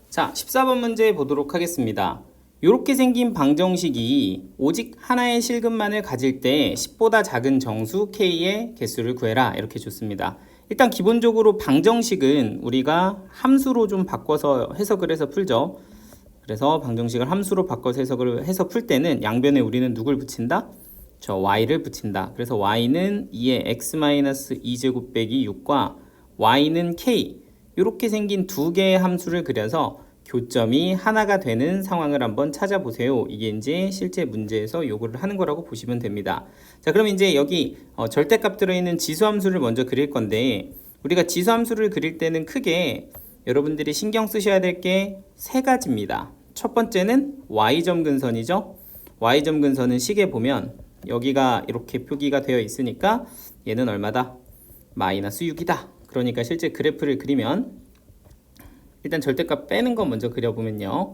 자, 14번 문제 보도록 하겠습니다. 이렇게 생긴 방정식이 오직 하나의 실근만을 가질 때 10보다 작은 정수 K의 개수를 구해라 이렇게 줬습니다. 일단 기본적으로 방정식은 우리가 함수로 좀 바꿔서 해석을 해서 풀죠. 그래서 방정식을 함수로 바꿔서 해석을 해서 풀 때는 양변에 우리는 누굴 붙인다? 저 y를 붙인다. 그래서 y는 2의 x-2제곱 빼기 6과 y는 k 이렇게 생긴 두 개의 함수를 그려서 교점이 하나가 되는 상황을 한번 찾아보세요. 이게 이제 실제 문제에서 요구를 하는 거라고 보시면 됩니다. 자, 그럼 이제 여기 절대값 들어있는 지수함수를 먼저 그릴 건데, 우리가 지수함수를 그릴 때는 크게 여러분들이 신경 쓰셔야 될 게 세 가지입니다. 첫 번째는 y점 근선이죠. y점 근선은 식에 보면 여기가 이렇게 표기가 되어 있으니까 얘는 얼마다? 마이너스 6이다. 그러니까 실제 그래프를 그리면 일단 절대값 빼는 거 먼저 그려보면요,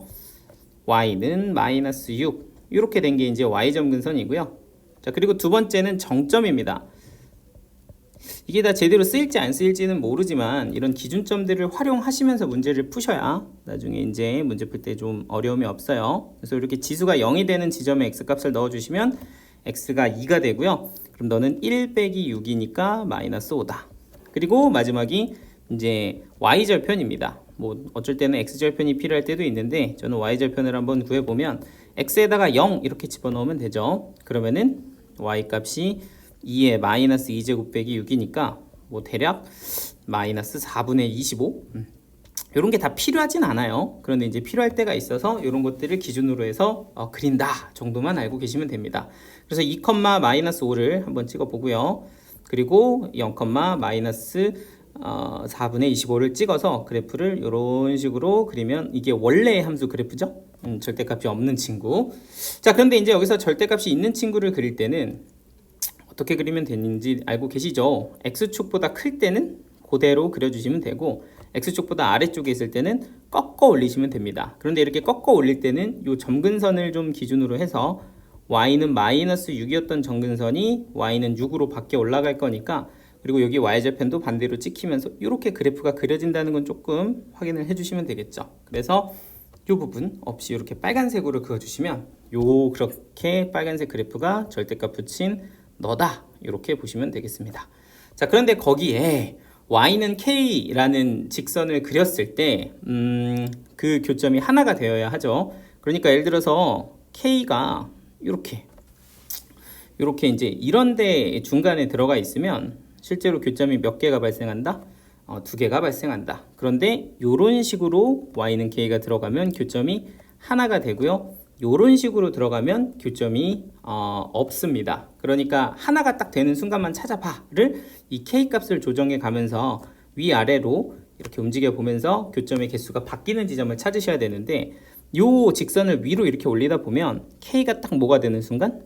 y는 마이너스 6 이렇게 된 게 이제 y점 근선이고요. 자, 그리고 두 번째는 정점입니다. 이게 다 제대로 쓰일지 안 쓰일지는 모르지만 이런 기준점들을 활용하시면서 문제를 푸셔야 나중에 이제 문제 풀 때 좀 어려움이 없어요. 그래서 이렇게 지수가 0이 되는 지점에 x값을 넣어주시면 x가 2가 되고요. 그럼 너는 1 빼기 6이니까 마이너스 5다. 그리고 마지막이 이제 y절편입니다. 뭐 어쩔 때는 x절편이 필요할 때도 있는데 저는 y절편을 한번 구해보면 x에다가 0 이렇게 집어넣으면 되죠. 그러면은 y값이 2의 마이너스 2제곱 빼기 6이니까 뭐 대략 마이너스 4분의 25 이런 게 다 필요하진 않아요. 그런데 이제 필요할 때가 있어서 이런 것들을 기준으로 해서 그린다 정도만 알고 계시면 됩니다. 그래서 2, 마이너스 5를 한번 찍어 보고요. 그리고 0, 마이너스 4분의 25를 찍어서 그래프를 이런 식으로 그리면 이게 원래의 함수 그래프죠. 절대값이 없는 친구. 자, 그런데 이제 여기서 절대값이 있는 친구를 그릴 때는 어떻게 그리면 되는지 알고 계시죠? x축보다 클 때는 그대로 그려주시면 되고 x축보다 아래쪽에 있을 때는 꺾어 올리시면 됩니다. 그런데 이렇게 꺾어 올릴 때는 이 점근선을 좀 기준으로 해서 y는 마이너스 6이었던 점근선이 y는 6으로 밖에 올라갈 거니까, 그리고 여기 y절편도 반대로 찍히면서 이렇게 그래프가 그려진다는 건 조금 확인을 해주시면 되겠죠. 그래서 이 부분 없이 이렇게 빨간색으로 그어주시면 그렇게 빨간색 그래프가 절대값 붙인 너다 이렇게 보시면 되겠습니다. 자, 그런데 거기에 y는 k라는 직선을 그렸을 때 그 교점이 하나가 되어야 하죠. 그러니까 예를 들어서 k가 이렇게 이제 이런데 중간에 들어가 있으면 실제로 교점이 몇 개가 발생한다? 두 개가 발생한다. 그런데 이런 식으로 y는 k가 들어가면 교점이 하나가 되고요. 이런 식으로 들어가면 교점이 없습니다. 그러니까 하나가 딱 되는 순간만 찾아봐를 이 k 값을 조정해 가면서 위아래로 이렇게 움직여 보면서 교점의 개수가 바뀌는 지점을 찾으셔야 되는데, 이 직선을 위로 이렇게 올리다 보면 k가 딱 뭐가 되는 순간?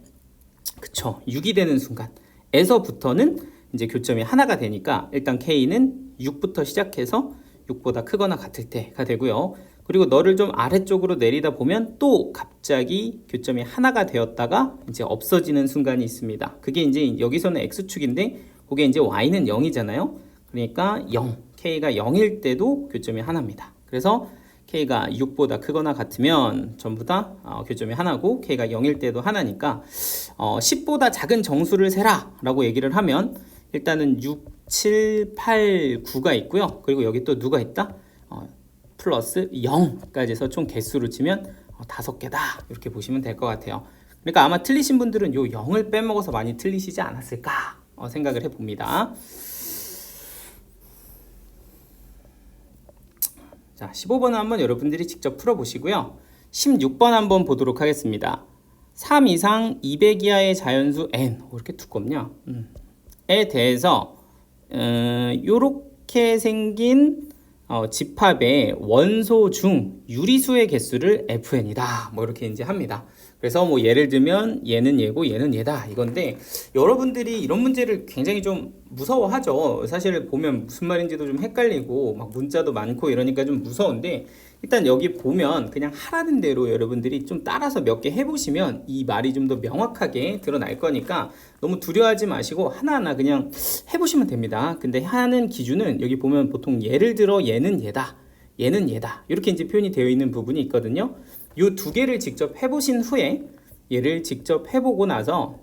그쵸, 6이 되는 순간에서부터는 이제 교점이 하나가 되니까 일단 k는 6부터 시작해서 6보다 크거나 같을 때가 되고요. 그리고 너를 좀 아래쪽으로 내리다 보면 또 갑자기 교점이 하나가 되었다가 이제 없어지는 순간이 있습니다. 그게 이제 여기서는 x축인데 그게 이제 y는 0이잖아요. 그러니까 0, k가 0일 때도 교점이 하나입니다. 그래서 k가 6보다 크거나 같으면 전부 다 교점이 하나고 k가 0일 때도 하나니까 10보다 작은 정수를 세라 라고 얘기를 하면 일단은 6, 7, 8, 9가 있고요. 그리고 여기 또 누가 있다? 플러스 0까지 해서 총 개수로 치면 5개다 이렇게 보시면 될 것 같아요. 그러니까 아마 틀리신 분들은 요 0을 빼먹어서 많이 틀리시지 않았을까 생각을 해봅니다. 자, 15번은 한번 여러분들이 직접 풀어보시고요. 16번 한번 보도록 하겠습니다. 3 이상 200 이하의 자연수 n, 이렇게 두껍냐? 에 대해서 요렇게 생긴 집합의 원소 중 유리수의 개수를 fn이다. 뭐 이렇게 이제 합니다. 그래서 뭐 예를 들면 얘는 얘고 얘는 얘다 이건데, 여러분들이 이런 문제를 굉장히 좀 무서워하죠. 사실 보면 무슨 말인지도 좀 헷갈리고 막 문자도 많고 이러니까 좀 무서운데, 일단 여기 보면 그냥 하라는 대로 여러분들이 좀 따라서 몇 개 해보시면 이 말이 좀 더 명확하게 드러날 거니까 너무 두려워하지 마시고 하나하나 그냥 해보시면 됩니다. 근데 하는 기준은 여기 보면 보통 예를 들어 얘는 얘다, 얘는 얘다. 이렇게 이제 표현이 되어 있는 부분이 있거든요. 이 두 개를 직접 해보신 후에 얘를 직접 해보고 나서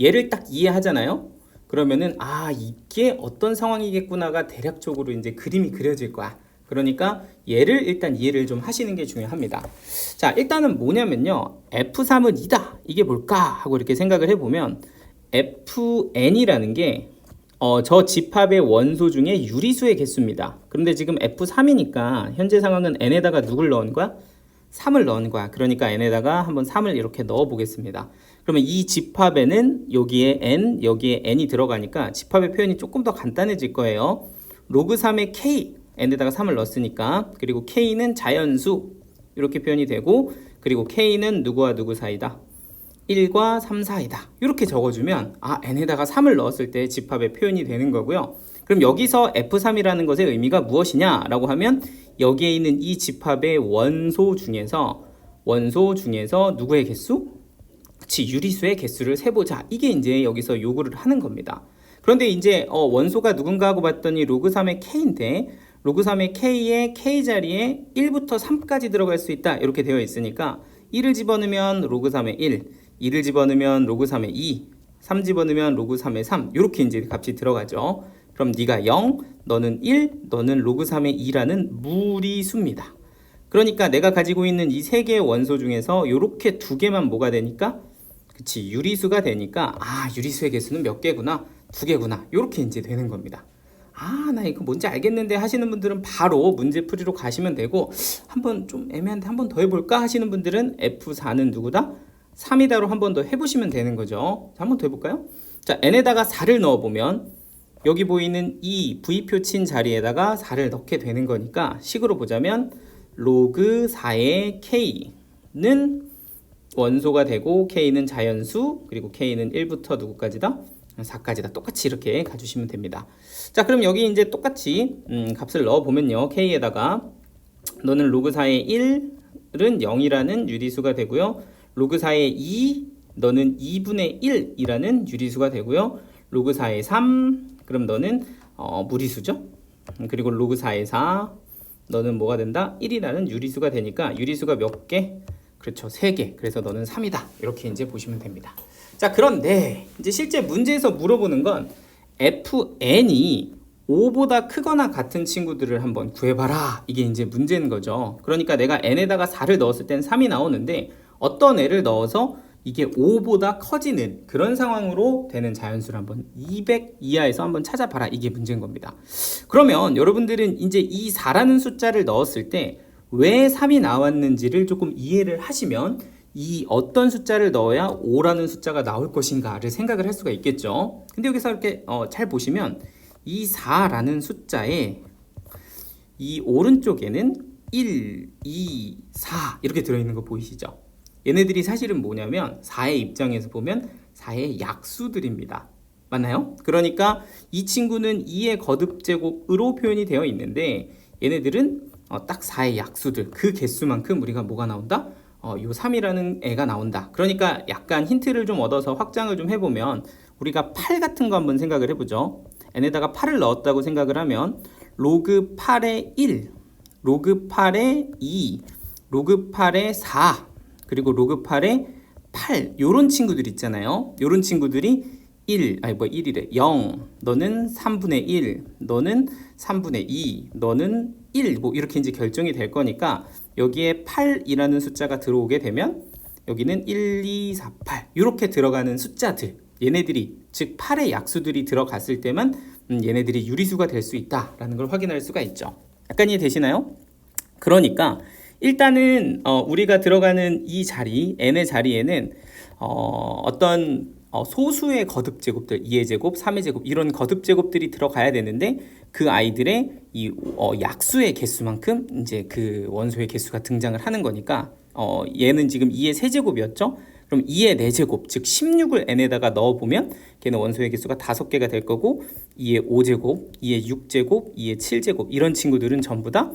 얘를 딱 이해하잖아요. 그러면은 이게 어떤 상황이겠구나가 대략적으로 이제 그림이 그려질 거야. 그러니까 얘를 일단 이해를 좀 하시는 게 중요합니다. 자, 일단은 뭐냐면요. F3은 2다. 이게 뭘까? 하고 이렇게 생각을 해보면 Fn이라는 게 저 집합의 원소 중에 유리수의 개수입니다. 그런데 지금 F3이니까 현재 상황은 n에다가 누굴 넣은 거야? 3을 넣은 거야. 그러니까 n에다가 한번 3을 이렇게 넣어 보겠습니다. 그러면 이 집합에는 여기에 n, 여기에 n이 들어가니까 집합의 표현이 조금 더 간단해질 거예요. 로그 3의 k, n에다가 3을 넣었으니까. 그리고 k는 자연수 이렇게 표현이 되고, 그리고 k는 누구와 누구 사이다? 1과 3 사이다. 이렇게 적어주면 n에다가 3을 넣었을 때 집합의 표현이 되는 거고요. 그럼 여기서 F3이라는 것의 의미가 무엇이냐라고 하면 여기에 있는 이 집합의 원소 중에서 누구의 개수? 그치, 유리수의 개수를 세보자. 이게 이제 여기서 요구를 하는 겁니다. 그런데 이제 원소가 누군가 하고 봤더니 로그 3의 k인데 로그 3의 k의 k 자리에 1부터 3까지 들어갈 수 있다. 이렇게 되어 있으니까 1을 집어넣으면 로그 3의 1, 2를 집어넣으면 로그 3의 2, 3 집어넣으면 로그 3의 3 이렇게 이제 값이 들어가죠. 그럼 네가 0, 너는 1, 너는 로그 3의 2라는 무리수입니다. 그러니까 내가 가지고 있는 이 세 개의 원소 중에서 이렇게 두 개만 뭐가 되니까, 그치, 유리수가 되니까 유리수의 개수는 몇 개구나? 두 개구나. 이렇게 이제 되는 겁니다. 나 이거 뭔지 알겠는데 하시는 분들은 바로 문제풀이로 가시면 되고, 한번 좀 애매한데 한번 더 해볼까 하시는 분들은 F4는 누구다? 3이다로 한 번 더 해보시면 되는 거죠. 자, 한번 더 해볼까요? 자, n에다가 4를 넣어보면 여기 보이는 이 V표 친 자리에다가 4를 넣게 되는 거니까 식으로 보자면 로그 4의 k는 원소가 되고 k는 자연수, 그리고 k는 1부터 누구까지다? 4까지다. 똑같이 이렇게 가주시면 됩니다. 자, 그럼 여기 이제 똑같이 값을 넣어보면요. k에다가 너는 로그 4의 1은 0이라는 유리수가 되고요. 로그 4의 2, 너는 2분의 1이라는 유리수가 되고요. 로그 4의 3, 그럼 너는 무리수죠. 그리고 로그 4의 4, 너는 뭐가 된다? 1이라는 유리수가 되니까 유리수가 몇 개? 그렇죠, 3개. 그래서 너는 3이다. 이렇게 이제 보시면 됩니다. 자, 그런데 이제 실제 문제에서 물어보는 건 fn이 5보다 크거나 같은 친구들을 한번 구해봐라. 이게 이제 문제인 거죠. 그러니까 내가 n에다가 4를 넣었을 땐 3이 나오는데 어떤 애를 넣어서 이게 5보다 커지는 그런 상황으로 되는 자연수를 한번 200 이하에서 한번 찾아봐라. 이게 문제인 겁니다. 그러면 여러분들은 이제 이 4라는 숫자를 넣었을 때 왜 3이 나왔는지를 조금 이해를 하시면 이 어떤 숫자를 넣어야 5라는 숫자가 나올 것인가를 생각을 할 수가 있겠죠. 근데 여기서 이렇게 잘 보시면 이 4라는 숫자에 이 오른쪽에는 1, 2, 4 이렇게 들어있는 거 보이시죠? 얘네들이 사실은 뭐냐면 4의 입장에서 보면 4의 약수들입니다. 맞나요? 그러니까 이 친구는 2의 거듭제곱으로 표현이 되어 있는데 얘네들은 딱 4의 약수들, 그 개수만큼 우리가 뭐가 나온다? 요 3이라는 애가 나온다. 그러니까 약간 힌트를 좀 얻어서 확장을 좀 해보면 우리가 8 같은 거 한번 생각을 해보죠. n에다가 8을 넣었다고 생각을 하면 로그 8의 1, 로그 8의 2, 로그 8의 4, 그리고 로그 8의 8 요런 친구들 있잖아요. 요런 친구들이 1이래 0, 너는 3분의 1, 너는 3분의 2, 너는 1 뭐 이렇게 이제 결정이 될 거니까 여기에 8이라는 숫자가 들어오게 되면 여기는 1, 2, 4, 8 이렇게 들어가는 숫자들, 얘네들이 즉 8의 약수들이 들어갔을 때만 얘네들이 유리수가 될 수 있다라는 걸 확인할 수가 있죠. 약간 이해되시나요? 그러니까 일단은 우리가 들어가는 이 자리 n의 자리에는 어떤 소수의 거듭 제곱들 2의 제곱, 3의 제곱 이런 거듭 제곱들이 들어가야 되는데 그 아이들의 이 약수의 개수만큼 이제 그 원소의 개수가 등장을 하는 거니까 얘는 지금 2의 세제곱이었죠. 그럼 2의 4제곱 즉 16을 n에다가 넣어보면 걔는 원소의 개수가 5개가 될 거고 2의 5제곱, 2의 6제곱, 2의 7제곱 이런 친구들은 전부 다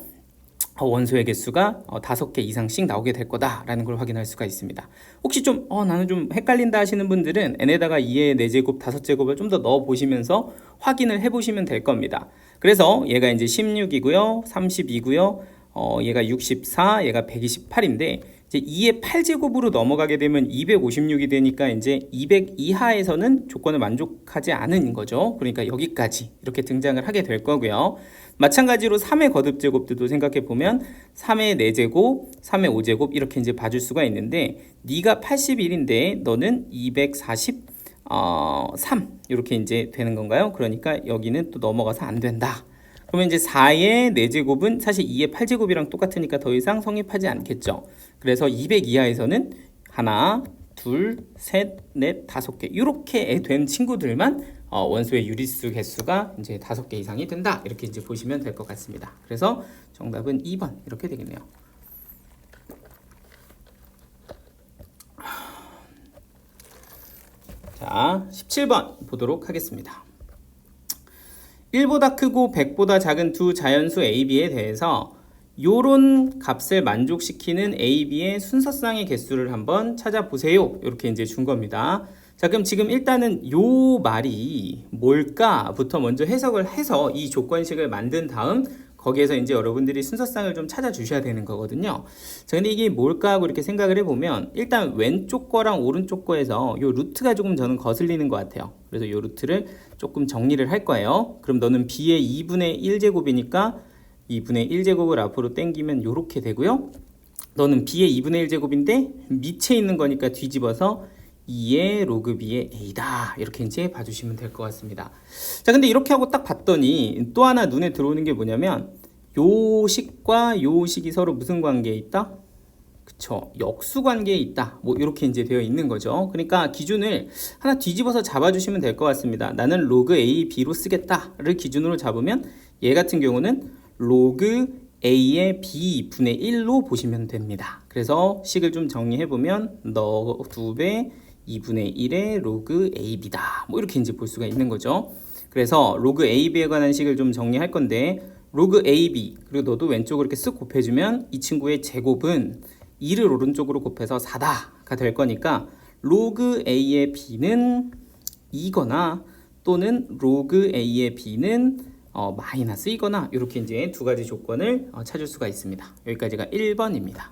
원소의 개수가 5개 이상씩 나오게 될 거다라는 걸 확인할 수가 있습니다. 혹시 좀 나는 좀 헷갈린다 하시는 분들은 n에다가 2의 4제곱, 5제곱을 좀 더 넣어 보시면서 확인을 해 보시면 될 겁니다. 그래서 얘가 이제 16이고요, 32고요, 얘가 64, 얘가 128인데 이제 2의 8제곱으로 넘어가게 되면 256이 되니까 이제 200 이하에서는 조건을 만족하지 않은 거죠. 그러니까 여기까지 이렇게 등장을 하게 될 거고요. 마찬가지로 3의 거듭제곱들도 생각해 보면 3의 4제곱, 3의 5제곱 이렇게 이제 봐줄 수가 있는데 네가 81인데 너는 243 이렇게 이제 되는 건가요? 그러니까 여기는 또 넘어가서 안 된다. 그러면 이제 4의 4제곱은 사실 2의 8제곱이랑 똑같으니까 더 이상 성립하지 않겠죠. 그래서 200 이하에서는 하나, 둘, 셋, 넷, 5개 이렇게 된 친구들만 원소의 유리수 개수가 이제 5개 이상이 된다. 이렇게 이제 보시면 될 것 같습니다. 그래서 정답은 2번 이렇게 되겠네요. 자, 17번 보도록 하겠습니다. 1보다 크고 100보다 작은 두 자연수 A, B에 대해서 요런 값을 만족시키는 A, B의 순서쌍의 개수를 한번 찾아보세요. 이렇게 이제 준 겁니다. 자, 그럼 지금 일단은 요 말이 뭘까부터 먼저 해석을 해서 이 조건식을 만든 다음 거기에서 이제 여러분들이 순서쌍을 좀 찾아주셔야 되는 거거든요. 자, 근데 이게 뭘까 하고 이렇게 생각을 해보면 일단 왼쪽 거랑 오른쪽 거에서 요 루트가 조금 저는 거슬리는 것 같아요. 그래서 요 루트를 조금 정리를 할 거예요. 그럼 너는 B의 2분의 1제곱이니까 2분의 1제곱을 앞으로 당기면 요렇게 되고요. 너는 B의 2분의 1제곱인데 밑에 있는 거니까 뒤집어서 2의 로그 B의 A다. 이렇게 이제 봐주시면 될 것 같습니다. 자, 근데 이렇게 하고 딱 봤더니 또 하나 눈에 들어오는 게 뭐냐면 요 식과 요 식이 서로 무슨 관계에 있다? 그쵸, 역수 관계에 있다. 뭐 이렇게 이제 되어 있는 거죠. 그러니까 기준을 하나 뒤집어서 잡아주시면 될 것 같습니다. 나는 로그 A, B로 쓰겠다를 기준으로 잡으면 얘 같은 경우는 로그 A의 B분의 1로 보시면 됩니다. 그래서 식을 좀 정리해보면 너 2배 2분의 1의 로그 AB다. 뭐 이렇게 이제 볼 수가 있는 거죠. 그래서 로그 AB에 관한 식을 좀 정리할 건데 로그 AB 그리고 너도 왼쪽으로 이렇게 쓱 곱해주면 이 친구의 제곱은 2를 오른쪽으로 곱해서 4다가 될 거니까 로그 A의 B는 2거나 또는 로그 A의 B는 마이너스 2거나 이렇게 이제 두 가지 조건을 찾을 수가 있습니다. 여기까지가 1번입니다.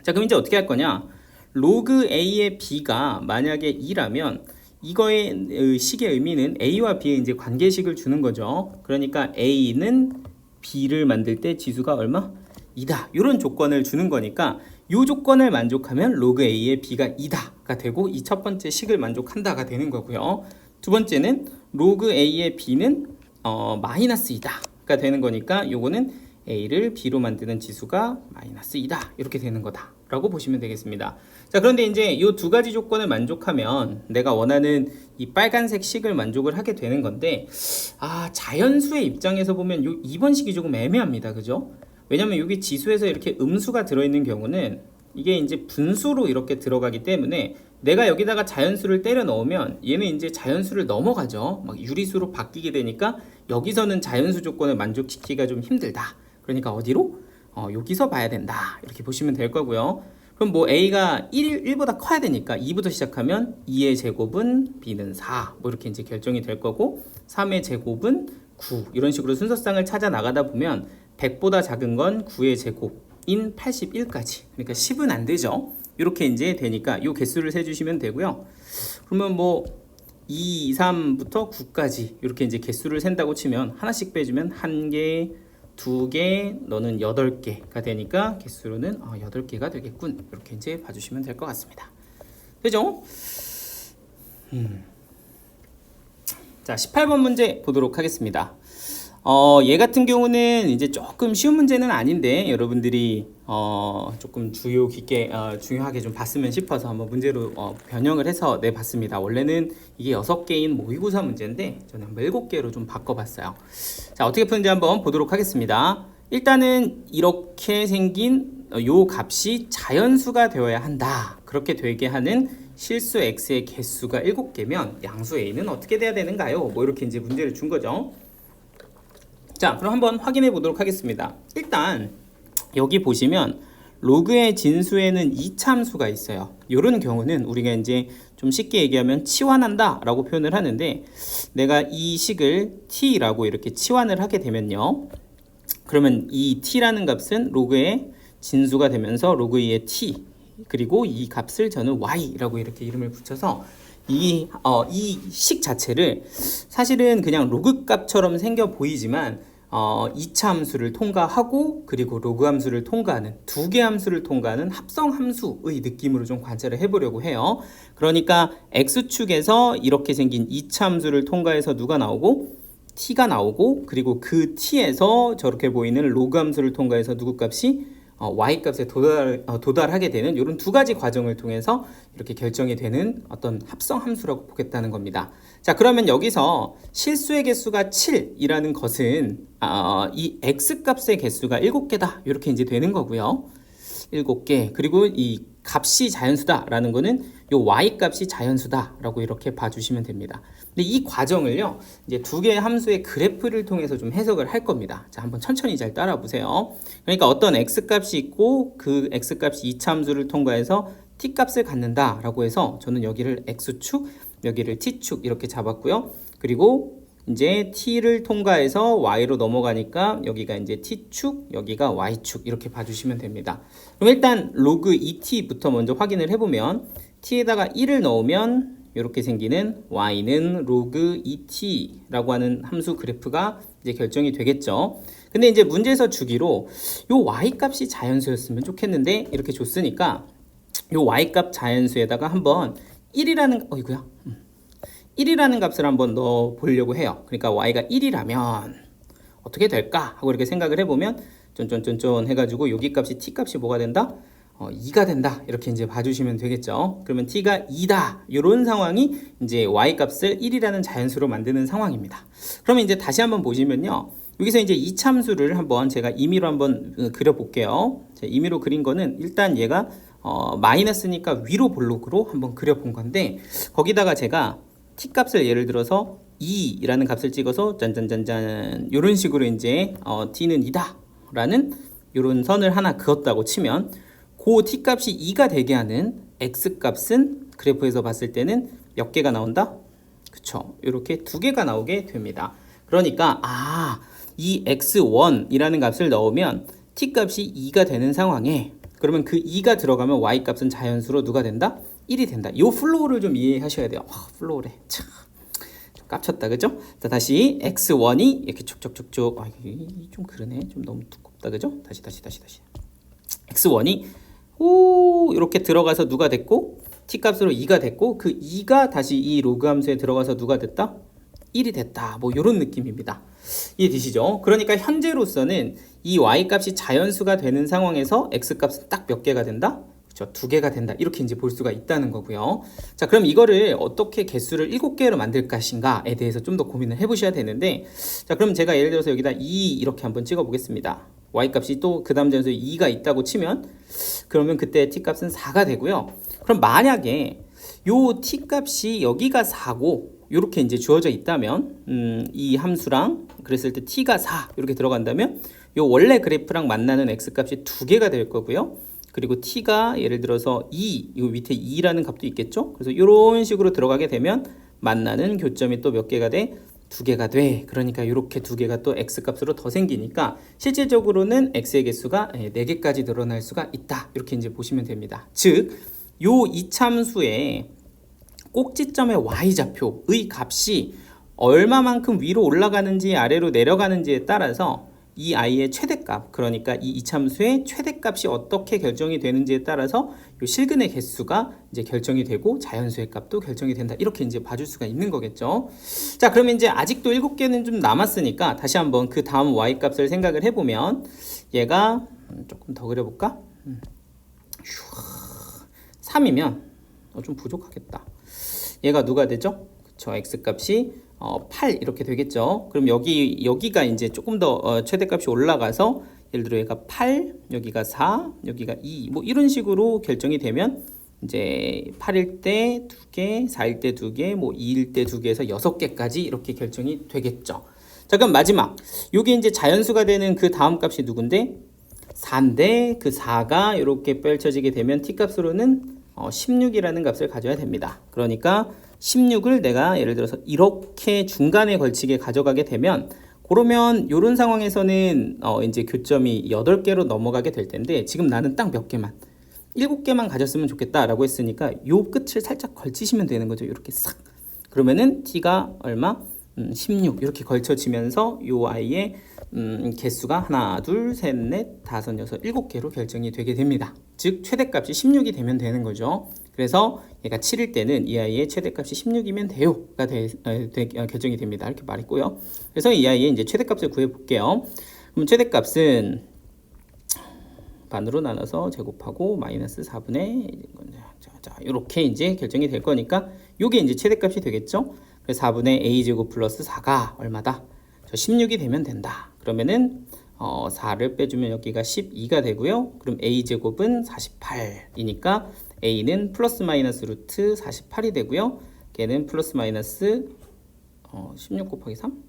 자, 그럼 이제 어떻게 할 거냐? 로그 A의 B가 만약에 2라면 이거의 식의 의미는 A와 B의 이제 관계식을 주는 거죠. 그러니까 A는 B를 만들 때 지수가 얼마? 2다. 이런 조건을 주는 거니까 이 조건을 만족하면 로그 A의 B가 2다가 되고 이 첫 번째 식을 만족한다가 되는 거고요. 두 번째는 로그 A의 B는 마이너스 2다가 되는 거니까 요거는 A를 B로 만드는 지수가 마이너스 2다. 이렇게 되는 거다. 라고 보시면 되겠습니다. 자, 그런데 이제 이 두 가지 조건을 만족하면 내가 원하는 이 빨간색 식을 만족을 하게 되는 건데 자연수의 입장에서 보면 요 2번 식이 조금 애매합니다. 그죠? 왜냐면 여기 지수에서 이렇게 음수가 들어있는 경우는 이게 이제 분수로 이렇게 들어가기 때문에 내가 여기다가 자연수를 때려 넣으면 얘는 이제 자연수를 넘어가죠. 막 유리수로 바뀌게 되니까 여기서는 자연수 조건을 만족시키기가 좀 힘들다. 그러니까 어디로? 여기서 봐야 된다. 이렇게 보시면 될 거고요. 그럼 뭐 A가 1보다 커야 되니까 2부터 시작하면 2의 제곱은 B는 4. 뭐 이렇게 이제 결정이 될 거고 3의 제곱은 9. 이런 식으로 순서쌍을 찾아 나가다 보면 100보다 작은 건 9의 제곱인 81까지. 그러니까 10은 안 되죠. 이렇게 이제 되니까 이 개수를 세주시면 되고요. 그러면 뭐 2, 3부터 9까지 이렇게 이제 개수를 센다고 치면 하나씩 빼주면 1개, 2개, 너는 8개가 되니까 개수로는 8개가 되겠군. 이렇게 이제 봐주시면 될 것 같습니다. 되죠? 자, 18번 문제 보도록 하겠습니다. 얘 같은 경우는 이제 조금 쉬운 문제는 아닌데 여러분들이 조금 주요 깊게 중요하게 좀 봤으면 싶어서 한번 문제로 변형을 해서 내봤습니다. 원래는 이게 6개인 모의고사 문제인데 저는 한번 7개로 좀 바꿔봤어요. 자, 어떻게 푸는지 한번 보도록 하겠습니다. 일단은 이렇게 생긴 요 값이 자연수가 되어야 한다. 그렇게 되게 하는 실수 x의 개수가 7개면 양수 a는 어떻게 돼야 되는가요? 뭐 이렇게 이제 문제를 준 거죠. 자, 그럼 한번 확인해 보도록 하겠습니다. 일단 여기 보시면 로그의 진수에는 이차함수가 있어요. 이런 경우는 우리가 이제 좀 쉽게 얘기하면 치환한다 라고 표현을 하는데, 내가 이 식을 t라고 이렇게 치환을 하게 되면요, 그러면 이 t라는 값은 로그의 진수가 되면서 로그 2의 t, 그리고 이 값을 저는 y라고 이렇게 이름을 붙여서 이 식 자체를 사실은 그냥 로그 값처럼 생겨 보이지만 2차 함수를 통과하고 그리고 로그 함수를 통과하는 두 개 함수를 통과하는 합성 함수의 느낌으로 좀 관찰을 해보려고 해요. 그러니까 x축에서 이렇게 생긴 2차 함수를 통과해서 누가 나오고 t가 나오고, 그리고 그 t에서 저렇게 보이는 로그 함수를 통과해서 누구 값이 y 값에 도달하게 되는 이런 두 가지 과정을 통해서 이렇게 결정이 되는 어떤 합성 함수라고 보겠다는 겁니다. 자, 그러면 여기서 실수의 개수가 7이라는 것은 이 x 값의 개수가 7개다 이렇게 이제 되는 거고요. 7개. 그리고 이 값이 자연수다라는 거는 요 y 값이 자연수다라고 이렇게 봐주시면 됩니다. 근데 이 과정을요, 이제 두 개의 함수의 그래프를 통해서 좀 해석을 할 겁니다. 자, 한번 천천히 잘 따라 보세요. 그러니까 어떤 x 값이 있고 그 x 값이 2차 함수를 통과해서 t 값을 갖는다라고 해서 저는 여기를 x축, 여기를 t축 이렇게 잡았고요. 그리고 이제 t를 통과해서 y로 넘어가니까 여기가 이제 t축, 여기가 y축 이렇게 봐주시면 됩니다. 그럼 일단 로그 2t부터 먼저 확인을 해보면 t에다가 1을 넣으면 이렇게 생기는 y는 로그 2t라고 하는 함수 그래프가 이제 결정이 되겠죠. 근데 이제 문제에서 주기로 요 y 값이 자연수였으면 좋겠는데 이렇게 줬으니까 요 y 값 자연수에다가 한번 1이라는 값을 한번 넣어 보려고 해요. 그러니까 y가 1이라면 어떻게 될까 하고 이렇게 생각을 해보면 쫀쫀쫀쫀 해가지고 여기 값이 t 값이 뭐가 된다? 2가 된다 이렇게 이제 봐주시면 되겠죠. 그러면 t가 2다 이런 상황이 이제 y 값을 1이라는 자연수로 만드는 상황입니다. 그러면 이제 다시 한번 보시면요, 여기서 이제 이참수를 한번 제가 임의로 한번 그려볼게요. 임의로 그린 거는 일단 얘가 마이너스니까 위로 볼록으로 한번 그려본 건데, 거기다가 제가 t 값을 예를 들어서 2라는 값을 찍어서 짠짠짠짠 이런 식으로 이제 t는 2다 라는 이런 선을 하나 그었다고 치면 그 t 값이 2가 되게 하는 x 값은 그래프에서 봤을 때는 몇 개가 나온다? 그쵸, 이렇게 두 개가 나오게 됩니다. 그러니까 이 x1이라는 값을 넣으면 t 값이 2가 되는 상황에, 그러면 그 2가 들어가면 y 값은 자연수로 누가 된다? 1이 된다. 이 플로우를 좀 이해하셔야 돼요. 플로우래. 참, 좀 깝쳤다, 그죠? 자, 다시 x1이 이렇게 쭉쭉쭉쭉. 좀 그러네. 좀 너무 두껍다, 그죠? 다시. x1이 이렇게 들어가서 누가 됐고 t 값으로 2가 됐고, 그 2가 다시 이 로그 함수에 들어가서 누가 됐다? 1이 됐다. 뭐 이런 느낌입니다. 이해되시죠? 그러니까 현재로서는 이 y 값이 자연수가 되는 상황에서 x 값은 딱 몇 개가 된다? 그렇죠? 2개가 된다. 이렇게 이제 볼 수가 있다는 거고요. 자, 그럼 이거를 어떻게 개수를 7개로 만들 것인가에 대해서 좀 더 고민을 해보셔야 되는데, 자, 그럼 제가 예를 들어서 여기다 2 이렇게 한번 찍어 보겠습니다. y 값이 또 그 다음 점수에 2가 있다고 치면, 그러면 그때 t 값은 4가 되고요. 그럼 만약에 요 t 값이 여기가 4고 이렇게 이제 주어져 있다면 이 함수랑 그랬을 때 t가 4 이렇게 들어간다면 요 원래 그래프랑 만나는 x 값이 2개가 될 거고요. 그리고 t가 예를 들어서 2, 이 밑에 2라는 값도 있겠죠. 그래서 이런 식으로 들어가게 되면 만나는 교점이 또 몇 개가 돼? 2개가 돼. 그러니까 이렇게 2개가 또 x 값으로 더 생기니까 실질적으로는 x의 개수가 4개까지 늘어날 수가 있다. 이렇게 이제 보시면 됩니다. 즉, 요 이참수의 꼭지점의 y좌표의 값이 얼마만큼 위로 올라가는지 아래로 내려가는지에 따라서 이 i의 최대값, 그러니까 이 이참수의 최대값이 어떻게 결정이 되는지에 따라서 이 실근의 개수가 이제 결정이 되고 자연수의 값도 결정이 된다. 이렇게 이제 봐줄 수가 있는 거겠죠. 자, 그러면 이제 아직도 7개는 좀 남았으니까 다시 한번 그 다음 y 값을 생각을 해보면 얘가 조금 더 그려볼까? 3이면 좀 부족하겠다. 얘가 누가 되죠? 그쵸, x 값이 8 이렇게 되겠죠. 그럼 여기가 이제 조금 더 최대값이 올라가서 예를 들어 얘가 8, 여기가 4, 여기가 2, 뭐 이런 식으로 결정이 되면 이제 8일 때 2개, 4일 때 2개, 뭐 2일 때 2개에서 6개까지 이렇게 결정이 되겠죠. 자, 그럼 마지막 요게 이제 자연수가 되는 그 다음 값이 누군데? 4인데 그 4가 이렇게 펼쳐지게 되면 t값으로는 16이라는 값을 가져야 됩니다. 그러니까 16을 내가 예를 들어서 이렇게 중간에 걸치게 가져가게 되면 그러면 이런 상황에서는 이제 교점이 8개로 넘어가게 될 텐데 지금 나는 딱 몇 개만 7개만 가졌으면 좋겠다라고 했으니까 요 끝을 살짝 걸치시면 되는 거죠. 이렇게 싹. 그러면은 t가 얼마? 16 이렇게 걸쳐지면서 요 아이의 개수가 하나, 둘, 셋, 넷, 다섯, 여섯, 7개로 결정이 되게 됩니다. 즉 최대값이 16이 되면 되는 거죠. 그래서 얘가 7일 때는 이 아이의 최대값이 16이면 돼요가 결정이 됩니다. 이렇게 말했고요. 그래서 이 아이의 이제 최대값을 구해 볼게요. 그럼 최대값은 반으로 나눠서 제곱하고 마이너스 4분의 자, 이렇게 이제 결정이 될 거니까 요게 이제 최대값이 되겠죠. 그래서 4분의 a제곱 플러스 4가 얼마다? 16이 되면 된다. 그러면은 4를 빼주면 여기가 12가 되고요. 그럼 a제곱은 48이니까 a는 플러스 마이너스 루트 48이 되고요. 걔는 플러스 마이너스 16 곱하기 3?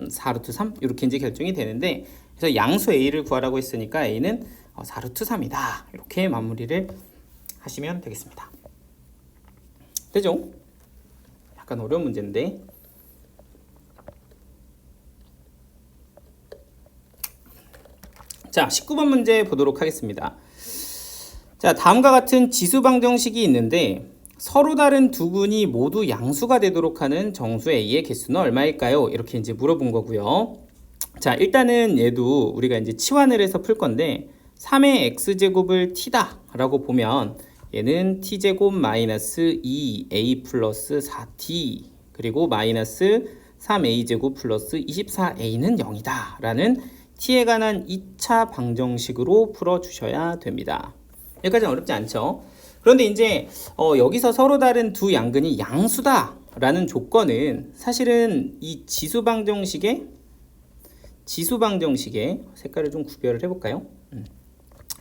4루트 3? 이렇게 이제 결정이 되는데 그래서 양수 a를 구하라고 했으니까 a는 4루트 3이다. 이렇게 마무리를 하시면 되겠습니다. 되죠? 약간 어려운 문제인데 자 19번 문제 보도록 하겠습니다. 자 다음과 같은 지수 방정식이 있는데 서로 다른 두 근이 모두 양수가 되도록 하는 정수 A의 개수는 얼마일까요? 이렇게 이제 물어본 거고요. 자 일단은 얘도 우리가 이제 치환을 해서 풀 건데 3의 x제곱을 t다 라고 보면 얘는 t제곱 마이너스 2a 플러스 4t 그리고 마이너스 3a제곱 플러스 24a는 0이다 라는 t에 관한 2차 방정식으로 풀어주셔야 됩니다. 여기까지는 어렵지 않죠? 그런데 이제 여기서 서로 다른 두 양근이 양수다 라는 조건은 사실은 이 지수 방정식의 색깔을 좀 구별을 해볼까요?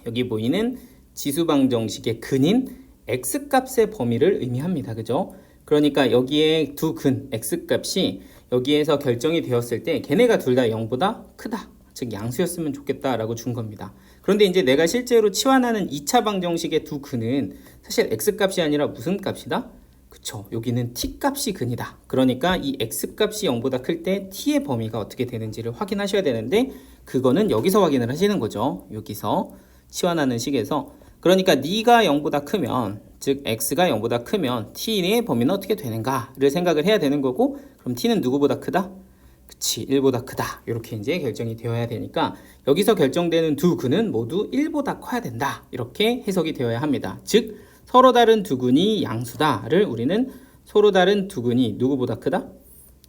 여기 보이는 지수 방정식의 근인 x값의 범위를 의미합니다. 그죠? 그러니까 여기에 두 근 x값이 여기에서 결정이 되었을 때 걔네가 둘 다 0보다 크다. 즉 양수였으면 좋겠다라고 준 겁니다. 그런데 이제 내가 실제로 치환하는 2차 방정식의 두 근은 사실 x값이 아니라 무슨 값이다? 그쵸? 여기는 t값이 근이다. 그러니까 이 x값이 0보다 클 때 t의 범위가 어떻게 되는지를 확인하셔야 되는데 그거는 여기서 확인을 하시는 거죠. 여기서 치환하는 식에서 그러니까 네가 0보다 크면 즉 x가 0보다 크면 t의 범위는 어떻게 되는가를 생각을 해야 되는 거고 그럼 t는 누구보다 크다? 그치 1보다 크다 이렇게 이제 결정이 되어야 되니까 여기서 결정되는 두 근은 모두 1보다 커야 된다 이렇게 해석이 되어야 합니다. 즉 서로 다른 두 근이 양수다를 우리는 서로 다른 두 근이 누구보다 크다?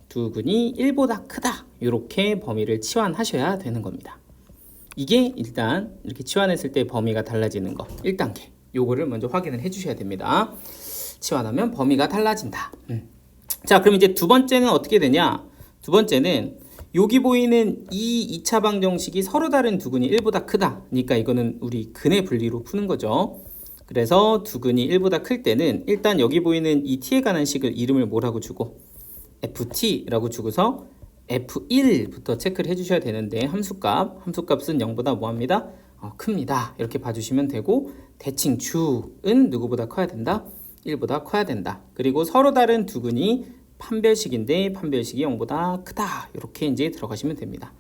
두 근이 1보다 크다 이렇게 범위를 치환하셔야 되는 겁니다. 이게 일단 이렇게 치환했을 때 범위가 달라지는 거 1단계 요거를 먼저 확인을 해 주셔야 됩니다. 치환하면 범위가 달라진다. 자 그럼 이제 두 번째는 어떻게 되냐? 두 번째는 여기 보이는 이 2차 방정식이 서로 다른 두 근이 1보다 크다. 그러니까 이거는 우리 근의 분리로 푸는 거죠. 그래서 두 근이 1보다 클 때는 일단 여기 보이는 이 t에 관한 식을 이름을 뭐라고 주고 ft라고 주고서 f1부터 체크를 해주셔야 되는데 함수값은 0보다 뭐합니다? 큽니다. 이렇게 봐주시면 되고 대칭 주은 누구보다 커야 된다? 1보다 커야 된다. 그리고 서로 다른 두 근이 판별식인데 판별식이 0보다 크다 이렇게 이제 들어가시면 됩니다.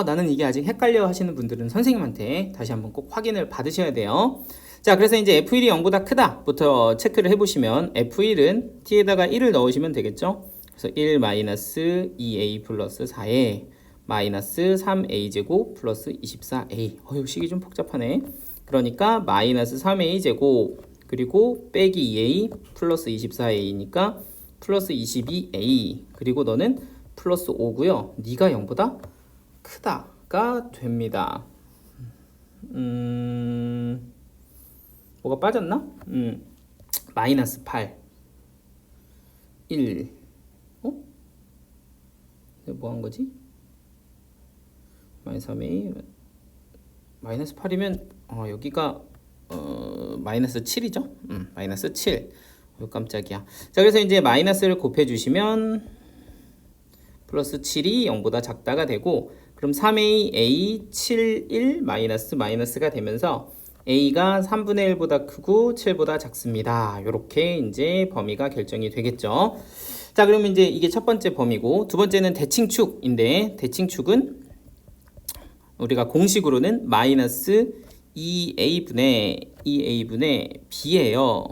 나는 이게 아직 헷갈려 하시는 분들은 선생님한테 다시 한번 꼭 확인을 받으셔야 돼요. 자 그래서 이제 f1이 0보다 크다 부터 체크를 해보시면 f1은 t에다가 1을 넣으시면 되겠죠. 그래서 1 마이너스 2a 플러스 4에 마이너스 3a제곱 플러스 24a 이거 식이 좀 복잡하네. 그러니까 마이너스 3a제곱 그리고 빼기 2a 플러스 24a니까 플러스 22a 그리고 너는 플러스 5고요. 네가 0보다 크다가 됩니다. 뭐가 빠졌나? 마이너스 8 1 뭐 한 거지? 마이너스 3a 마이너스 8이면 여기가 마이너스 7이죠? 마이너스 7 깜짝이야. 자 그래서 이제 마이너스를 곱해 주시면 플러스 7이 0보다 작다가 되고 그럼 3a, a, 7, 1, 마이너스가 되면서 a가 3분의 1보다 크고 7보다 작습니다. 이렇게 이제 범위가 결정이 되겠죠. 자, 그러면 이제 이게 첫 번째 범위고, 두 번째는 대칭축인데, 대칭축은 우리가 공식으로는 마이너스 2a분의 b예요.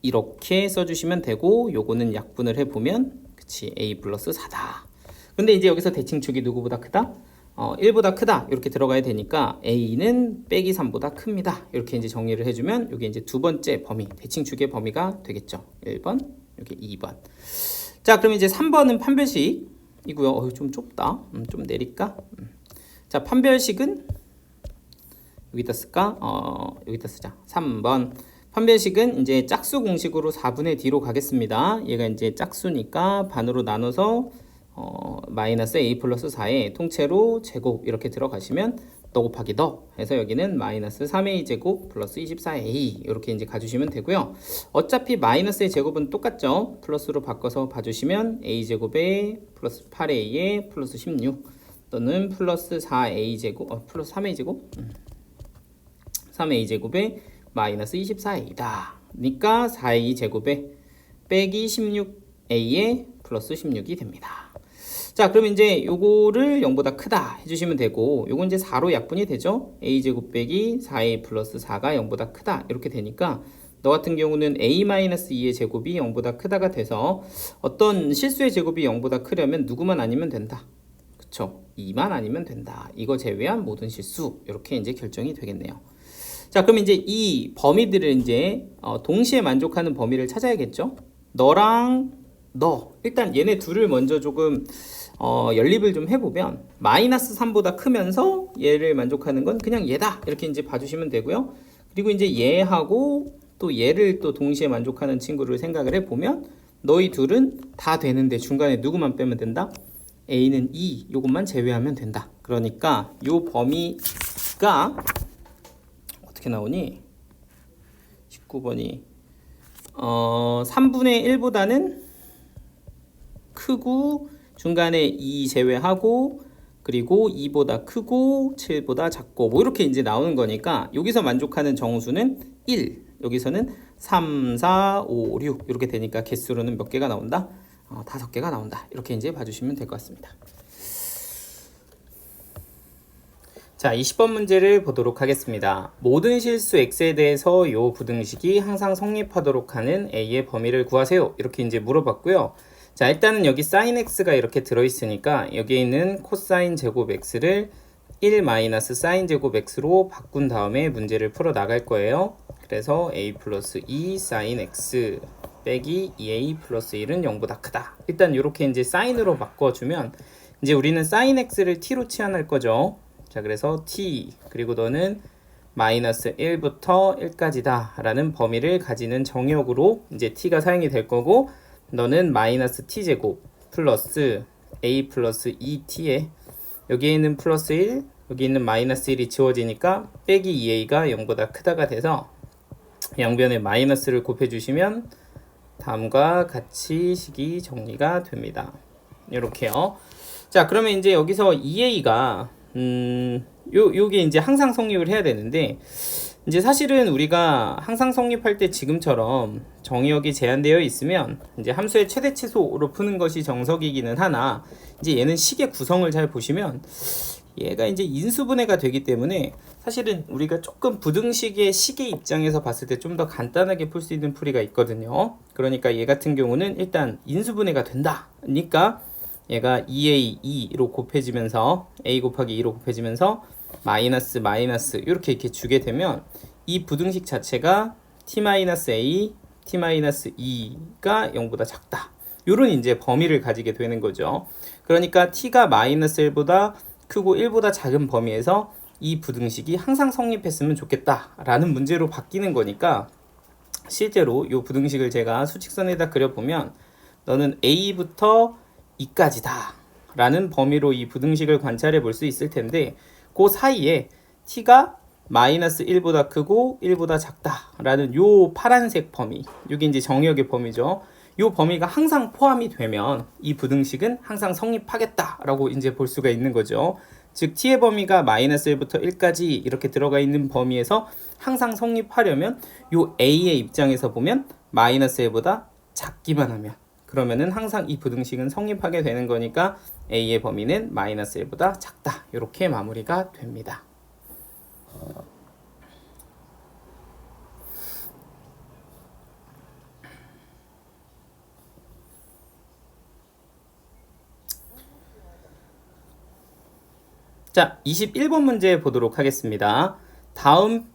이렇게 써주시면 되고, 요거는 약분을 해보면 그치, a 플러스 4다. 근데 이제 여기서 대칭축이 누구보다 크다? 1보다 크다 이렇게 들어가야 되니까 a는 빼기 3보다 큽니다. 이렇게 이제 정리를 해주면 이게 이제 두 번째 범위, 대칭축의 범위가 되겠죠. 1번, 여기 2번. 자, 그럼 이제 3번은 판별식이고요. 좀 좁다. 좀 내릴까? 자, 판별식은 여기다 쓸까? 여기다 쓰자. 3번. 판별식은 이제 짝수 공식으로 4분의 d로 가겠습니다. 얘가 이제 짝수니까 반으로 나눠서 마이너스 a 플러스 4에 통째로 제곱 이렇게 들어가시면 너 곱하기 너 해서 여기는 마이너스 3a 제곱 플러스 24a 이렇게 이제 가주시면 되고요. 어차피 마이너스의 제곱은 똑같죠. 플러스로 바꿔서 봐주시면 a 제곱에 플러스 8a에 플러스 16 또는 플러스 4a 제곱 플러스 3a 제곱 3a 제곱에 마이너스 24a다. 그러니까 4a 제곱에 빼기 16a에 플러스 16이 됩니다. 자, 그럼 이제 요거를 0보다 크다 해주시면 되고, 요건 이제 4로 약분이 되죠. a제곱 빼기 4a 플러스 4가 0보다 크다 이렇게 되니까 너 같은 경우는 a-2의 제곱이 0보다 크다가 돼서 어떤 실수의 제곱이 0보다 크려면 누구만 아니면 된다. 그쵸? 2만 아니면 된다. 이거 제외한 모든 실수 이렇게 이제 결정이 되겠네요. 자, 그럼 이제 이 범위들을 이제 동시에 만족하는 범위를 찾아야겠죠. 너랑 너 일단 얘네 둘을 먼저 조금 연립을 좀 해보면 마이너스 3보다 크면서 얘를 만족하는 건 그냥 얘다 이렇게 이제 봐주시면 되고요. 그리고 이제 얘하고 또 얘를 또 동시에 만족하는 친구를 생각을 해보면 너희 둘은 다 되는데 중간에 누구만 빼면 된다? a는 2 요것만 제외하면 된다. 그러니까 요 범위가 어떻게 나오니? 19번이 3분의 1보다는 크고 중간에 2 제외하고 그리고 2보다 크고 7보다 작고 뭐 이렇게 이제 나오는 거니까 여기서 만족하는 정수는 1 여기서는 3, 4, 5, 6 이렇게 되니까 개수로는 몇 개가 나온다? 5개가 나온다. 이렇게 이제 봐주시면 될 것 같습니다. 자, 20번 문제를 보도록 하겠습니다. 모든 실수 x에 대해서 이 부등식이 항상 성립하도록 하는 a의 범위를 구하세요. 이렇게 이제 물어봤고요. 자, 일단은 여기 sin x가 이렇게 들어있으니까 여기에 있는 코사인 제곱 x를 1 마이너스 사인 제곱 x로 바꾼 다음에 문제를 풀어 나갈 거예요. 그래서 a 플러스 2 sin x 빼기 2a 플러스 1은 0보다 크다. 일단 이렇게 이제 사인으로 바꿔주면 이제 우리는 sin x를 t로 치환할 거죠. 자, 그래서 t 그리고 너는 마이너스 1부터 1까지다 라는 범위를 가지는 정역으로 이제 t가 사용이 될 거고 너는 마이너스 t제곱 플러스 a 플러스 2t에 여기에 있는 플러스 1 여기 있는 마이너스 1이 지워지니까 빼기 2a가 0보다 크다가 돼서 양변에 마이너스를 곱해주시면 다음과 같이 식이 정리가 됩니다. 이렇게요. 자, 그러면 이제 여기서 2a가 요게 이제 항상 성립을 해야 되는데 이제 사실은 우리가 항상 성립할 때 지금처럼 정의역이 제한되어 있으면 이제 함수의 최대치수로 푸는 것이 정석이기는 하나 이제 얘는 식의 구성을 잘 보시면 얘가 이제 인수분해가 되기 때문에 사실은 우리가 조금 부등식의 식의 입장에서 봤을 때 좀 더 간단하게 풀 수 있는 풀이가 있거든요. 그러니까 얘 같은 경우는 일단 인수분해가 된다. 그러니까 얘가 2a2로 곱해지면서 a 곱하기 2로 곱해지면서 마이너스 이렇게 주게 되면 이 부등식 자체가 t-a, t-2가 0보다 작다. 요런 이제 범위를 가지게 되는 거죠. 그러니까 t가 마이너스 1보다 크고 1보다 작은 범위에서 이 부등식이 항상 성립했으면 좋겠다라는 문제로 바뀌는 거니까 실제로 이 부등식을 제가 수직선에다 그려보면 너는 a부터 2까지다 라는 범위로 이 부등식을 관찰해 볼 수 있을 텐데 그 사이에 t가 마이너스 1보다 크고 1보다 작다 라는 요 파란색 범위, 이게 이제 정역의 범위죠. 이 범위가 항상 포함이 되면 이 부등식은 항상 성립하겠다라고 이제 볼 수가 있는 거죠. 즉 t의 범위가 마이너스 1부터 1까지 이렇게 들어가 있는 범위에서 항상 성립하려면 이 a의 입장에서 보면 마이너스 1보다 작기만 하면, 그러면은 항상 이 부등식은 성립하게 되는 거니까 a의 범위는 마이너스 1보다 작다, 이렇게 마무리가 됩니다. 자, 21번 문제 보도록 하겠습니다. 다음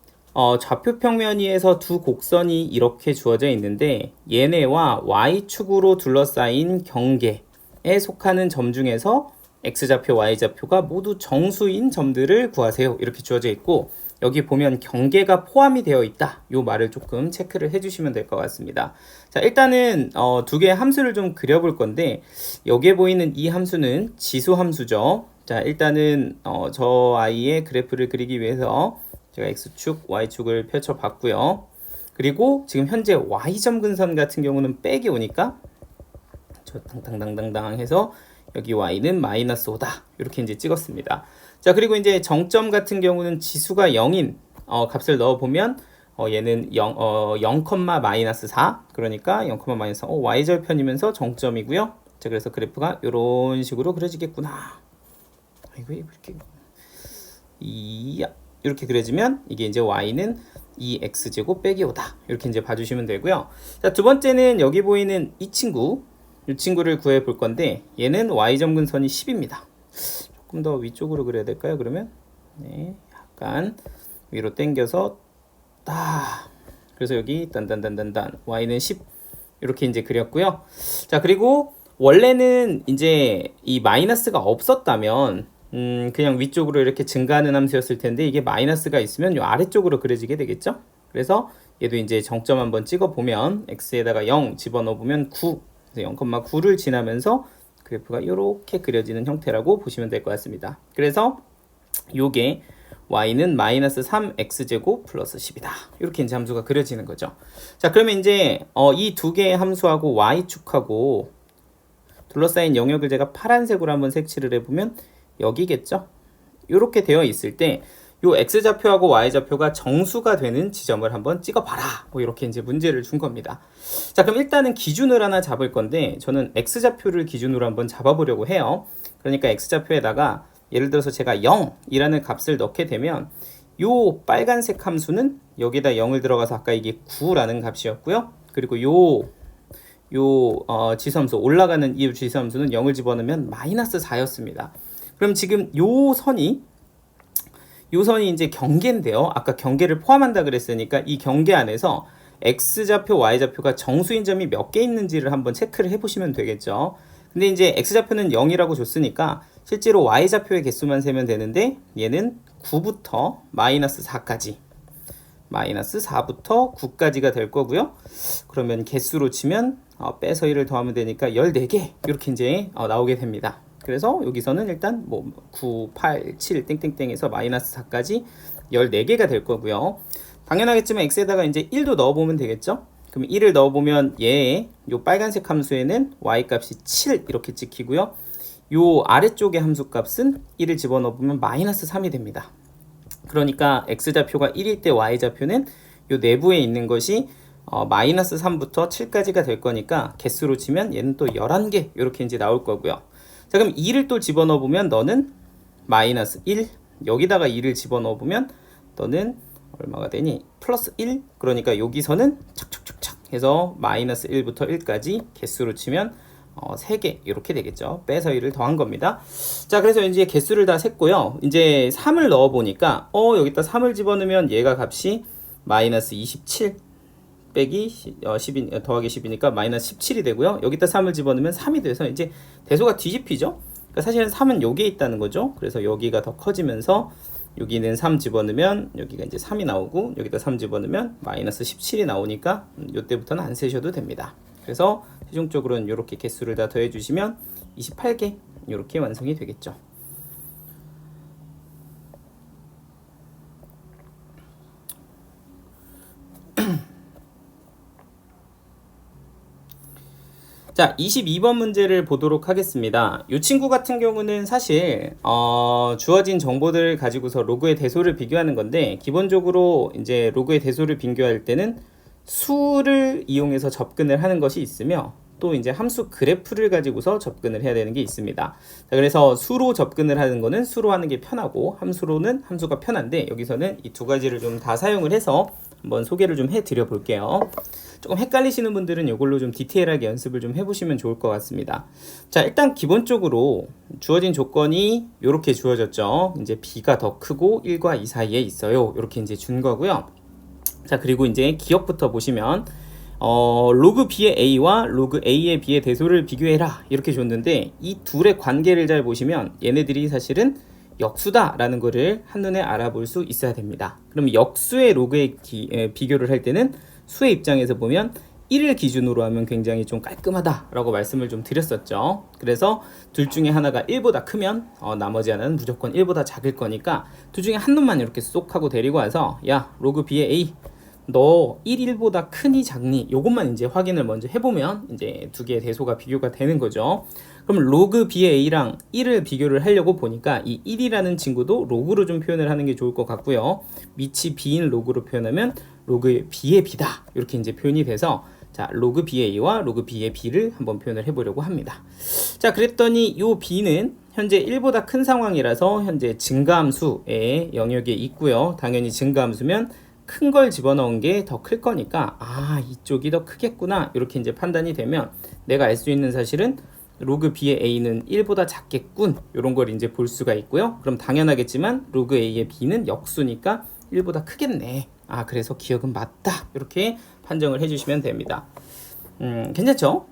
좌표 평면 위에서 두 곡선이 이렇게 주어져 있는데 얘네와 y축으로 둘러싸인 경계에 속하는 점 중에서 x좌표, y좌표가 모두 정수인 점들을 구하세요. 이렇게 주어져 있고, 여기 보면 경계가 포함이 되어 있다, 이 말을 조금 체크를 해주시면 될 것 같습니다. 자, 일단은 두 개의 함수를 좀 그려볼 건데, 여기에 보이는 이 함수는 지수 함수죠. 자, 일단은 저 아이의 그래프를 그리기 위해서 제가 x축, y축을 펼쳐봤고요. 그리고 지금 현재 y점 근선 같은 경우는 백이 오니까 저 당당당당당 해서 여기 y는 마이너스 5다, 이렇게 이제 찍었습니다. 자, 그리고 이제 정점 같은 경우는 지수가 0인 값을 넣어보면 얘는 0, 마이너스 4, 그러니까 0, 마이너스 4, y절편이면서 정점이고요. 자, 그래서 그래프가 이런 식으로 그려지겠구나. 이거 이렇게 이렇게 그려지면 이게 이제 y는 2x제곱 빼기 5다, 이렇게 이제 봐주시면 되고요. 자, 두 번째는 여기 보이는 이 친구를 구해 볼 건데, 얘는 y점 근선이 10입니다. 조금 더 위쪽으로 그려야 될까요? 그러면 네, 약간 위로 당겨서 딱, 그래서 여기 단단단단단 y는 10, 이렇게 이제 그렸고요. 자, 그리고 원래는 이제 이 마이너스가 없었다면 그냥 위쪽으로 이렇게 증가하는 함수였을 텐데, 이게 마이너스가 있으면 이 아래쪽으로 그려지게 되겠죠. 그래서 얘도 이제 정점 한번 찍어 보면 x에다가 0 집어넣어 보면 9, 그래서 0,9를 지나면서 그래프가 이렇게 그려지는 형태라고 보시면 될 것 같습니다. 그래서 요게 y는 마이너스 3x제곱 플러스 10이다, 이렇게 이제 함수가 그려지는 거죠. 자, 그러면 이제 이 두 개의 함수하고 y축하고 둘러싸인 영역을 제가 파란색으로 한번 색칠을 해보면 여기겠죠. 이렇게 되어 있을 때 요 x좌표하고 y좌표가 정수가 되는 지점을 한번 찍어봐라, 뭐 이렇게 이제 문제를 준 겁니다. 자, 그럼 일단은 기준을 하나 잡을 건데, 저는 x좌표를 기준으로 한번 잡아보려고 해요. 그러니까 x좌표에다가 예를 들어서 제가 0이라는 값을 넣게 되면 요 빨간색 함수는 여기다 0을 들어가서 아까 이게 9라는 값이었고요. 그리고 지수함수, 올라가는 이 지수함수는 0을 집어넣으면 마이너스 4였습니다. 그럼 지금 요 선이 이제 경계인데요. 아까 경계를 포함한다 그랬으니까 이 경계 안에서 x좌표, y좌표가 정수인 점이 몇 개 있는지를 한번 체크를 해보시면 되겠죠. 근데 이제 x좌표는 0이라고 줬으니까 실제로 y좌표의 개수만 세면 되는데, 얘는 9부터 마이너스 4까지, 마이너스 4부터 9까지가 될 거고요. 그러면 개수로 치면 빼서 1을 더하면 되니까 14개, 이렇게 이제 나오게 됩니다. 그래서 여기서는 일단 뭐 9, 8, 7 땡땡땡에서 마이너스 4까지 14개가 될 거고요. 당연하겠지만 x에다가 이제 1도 넣어보면 되겠죠. 그럼 1을 넣어보면 요 빨간색 함수에는 y값이 7 이렇게 찍히고요. 요 아래쪽의 함수 값은 1을 집어넣어보면 마이너스 3이 됩니다. 그러니까 x좌표가 1일 때 y좌표는 요 내부에 있는 것이 마이너스 3부터 7까지가 될 거니까 개수로 치면 얘는 또 11개 이렇게 이제 나올 거고요. 자, 그럼 2를 또 집어넣어 보면 너는 마이너스 1, 여기다가 2를 집어넣어 보면 너는 얼마가 되니? 플러스 1. 그러니까 여기서는 착착착착 해서 마이너스 1부터 1까지 개수로 치면 3개 이렇게 되겠죠. 빼서 1을 더한 겁니다. 자, 그래서 이제 개수를 다 셌고요. 이제 3을 넣어 보니까 여기다 3을 집어넣으면 얘가 값이 마이너스 27 빼기 10이 더하기 10이니까 마이너스 17이 되고요. 여기다 3을 집어넣으면 3이 돼서 이제 대소가 뒤집히죠. 그러니까 사실은 3은 여기에 있다는 거죠. 그래서 여기가 더 커지면서 여기는 3 집어넣으면 여기가 이제 3이 나오고, 여기다 3 집어넣으면 마이너스 17이 나오니까 이때부터는 안 세셔도 됩니다. 그래서 최종적으로는 이렇게 개수를 다 더해 주시면 28개 이렇게 완성이 되겠죠. 자, 22번 문제를 보도록 하겠습니다. 이 친구 같은 경우는 사실 주어진 정보들을 가지고서 로그의 대소를 비교하는 건데, 기본적으로 이제 로그의 대소를 비교할 때는 수를 이용해서 접근을 하는 것이 있으며, 또 이제 함수 그래프를 가지고서 접근을 해야 되는 게 있습니다. 자, 그래서 수로 접근을 하는 거는 수로 하는 게 편하고, 함수로는 함수가 편한데, 여기서는 이 두 가지를 좀 다 사용을 해서 한번 소개를 좀 해드려 볼게요. 조금 헷갈리시는 분들은 이걸로 좀 디테일하게 연습을 좀 해보시면 좋을 것 같습니다. 자, 일단 기본적으로 주어진 조건이 이렇게 주어졌죠. 이제 b가 더 크고 1과 2 사이에 있어요. 이렇게 이제 준 거고요. 자, 그리고 이제 기억부터 보시면 로그 b의 a와 로그 a의 b의 대소를 비교해라 이렇게 줬는데, 이 둘의 관계를 잘 보시면 얘네들이 사실은 역수다라는 거를 한눈에 알아볼 수 있어야 됩니다. 그럼 역수의 로그의 비교를 할 때는 수의 입장에서 보면 1을 기준으로 하면 굉장히 좀 깔끔하다라고 말씀을 좀 드렸었죠. 그래서 둘 중에 하나가 1보다 크면 나머지 하나는 무조건 1보다 작을 거니까 둘 중에 한 놈만 이렇게 쏙 하고 데리고 와서, 야, 로그 b의 a, 너 1, 1보다 크니 작니? 요것만 이제 확인을 먼저 해보면 이제 두 개의 대소가 비교가 되는 거죠. 그럼 로그 b의 a랑 1을 비교를 하려고 보니까 이 1이라는 친구도 로그로 좀 표현을 하는 게 좋을 것 같고요. 밑이 b인 로그로 표현하면 로그 b의 b다. 이렇게 이제 표현이 돼서, 자, 로그 b의 a와 로그 b의 b를 한번 표현을 해보려고 합니다. 자, 그랬더니 요 b는 현재 1보다 큰 상황이라서 현재 증가함수의 영역에 있고요. 당연히 증가함수면 큰 걸 집어넣은 게 더 클 거니까, 이쪽이 더 크겠구나 이렇게 이제 판단이 되면, 내가 알 수 있는 사실은 로그 b의 a는 1보다 작겠군, 이런 걸 이제 볼 수가 있고요. 그럼 당연하겠지만 로그 a의 b는 역수니까 1보다 크겠네. 그래서 기억은 맞다, 이렇게 판정을 해주시면 됩니다. 괜찮죠?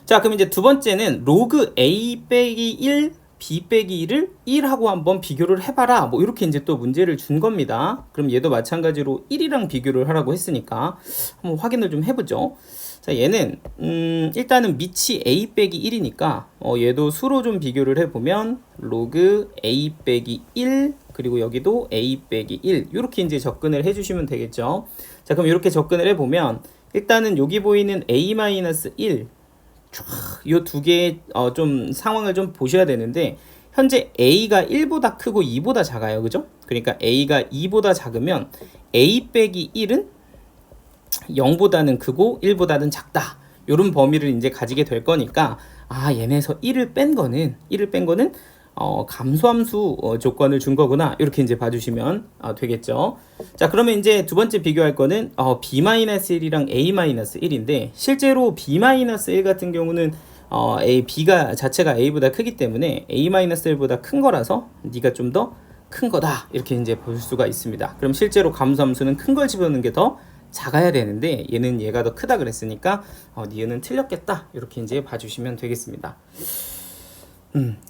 자, 그럼 이제 두 번째는 로그 a 빼기 1 b 빼기 1을 1하고 한번 비교를 해봐라, 뭐 이렇게 이제 또 문제를 준 겁니다. 그럼 얘도 마찬가지로 1이랑 비교를 하라고 했으니까 한번 확인을 좀 해보죠. 자, 얘는 일단은 밑이 a 빼기 1이니까 얘도 수로 좀 비교를 해보면 로그 a 빼기 1, 그리고 여기도 a 빼기 1 이렇게 이제 접근을 해주시면 되겠죠. 자, 그럼 이렇게 접근을 해보면 일단은 여기 보이는 a-1, 이 두 개의 좀 상황을 좀 보셔야 되는데, 현재 a가 1보다 크고 2보다 작아요. 그죠? 그러니까 a가 2보다 작으면 a 빼기 1은 0보다는 크고 1보다는 작다, 요런 범위를 이제 가지게 될 거니까, 얘네에서 1을 뺀 거는 감소함수 조건을 준 거구나, 이렇게 이제 봐주시면 되겠죠. 자, 그러면 이제 두 번째 비교할 거는 b-1이랑 a-1인데, 실제로 b-1 같은 경우는 b가 자체가 a보다 크기 때문에 a-1보다 큰 거라서 네가 좀 더 큰 거다, 이렇게 이제 볼 수가 있습니다. 그럼 실제로 감소함수는 큰 걸 집어넣는 게 더 작아야 되는데, 얘는 얘가 더 크다 그랬으니까 니은은 틀렸겠다, 이렇게 이제 봐주시면 되겠습니다.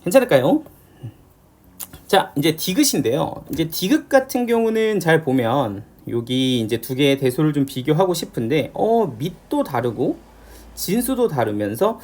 괜찮을까요? 자, 이제 디귿인데요. 이제 디귿 같은 경우는 잘 보면 여기 이제 두 개의 대소를 좀 비교하고 싶은데, 밑도 다르고 진수도 다르면서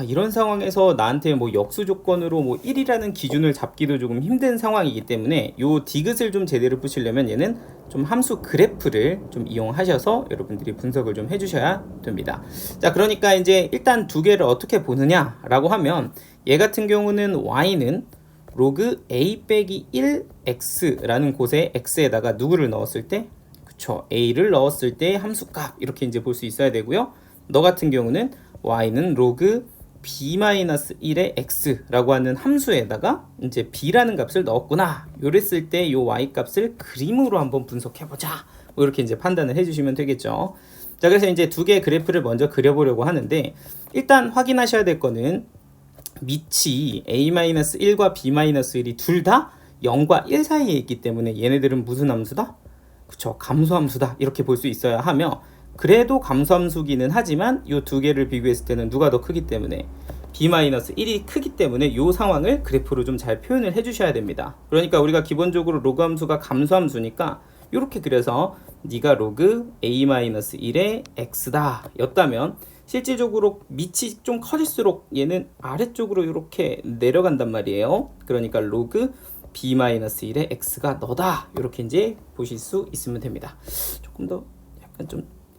이런 상황에서 나한테 뭐 역수 조건으로 뭐 1이라는 기준을 잡기도 조금 힘든 상황이기 때문에, 요 디귿을 좀 제대로 푸시려면 얘는 좀 함수 그래프를 좀 이용하셔서 여러분들이 분석을 좀 해주셔야 됩니다. 자, 그러니까 이제 일단 두 개를 어떻게 보느냐라고 하면, 얘 같은 경우는 y는 로그 a 빼기 1x라는 곳에 x에다가 누구를 넣었을 때, 그쵸, a를 넣었을 때 함수값, 이렇게 이제 볼 수 있어야 되고요. 너 같은 경우는 y는 로그 b-1의 x라고 하는 함수에다가 이제 b라는 값을 넣었구나, 요랬을 때 요 y 값을 그림으로 한번 분석해보자, 뭐 이렇게 이제 판단을 해주시면 되겠죠. 자, 그래서 이제 두 개의 그래프를 먼저 그려보려고 하는데, 일단 확인하셔야 될 거는 밑이 a-1과 b-1이 둘 다 0과 1 사이에 있기 때문에 얘네들은 무슨 함수다? 그쵸, 감소함수다, 이렇게 볼 수 있어야 하며, 그래도 감소함수기는 하지만 이 두 개를 비교했을 때는 누가 더 크기 때문에 b-1이 크기 때문에 이 상황을 그래프로 좀 잘 표현을 해주셔야 됩니다. 그러니까 우리가 기본적으로 로그 함수가 감소함수니까 이렇게 그려서 네가 로그 a-1의 x다 였다면, 실질적으로 밑이 좀 커질수록 얘는 아래쪽으로 이렇게 내려간단 말이에요. 그러니까 로그 b-1의 x가 너다, 이렇게 이제 보실 수 있으면 됩니다. 조금 더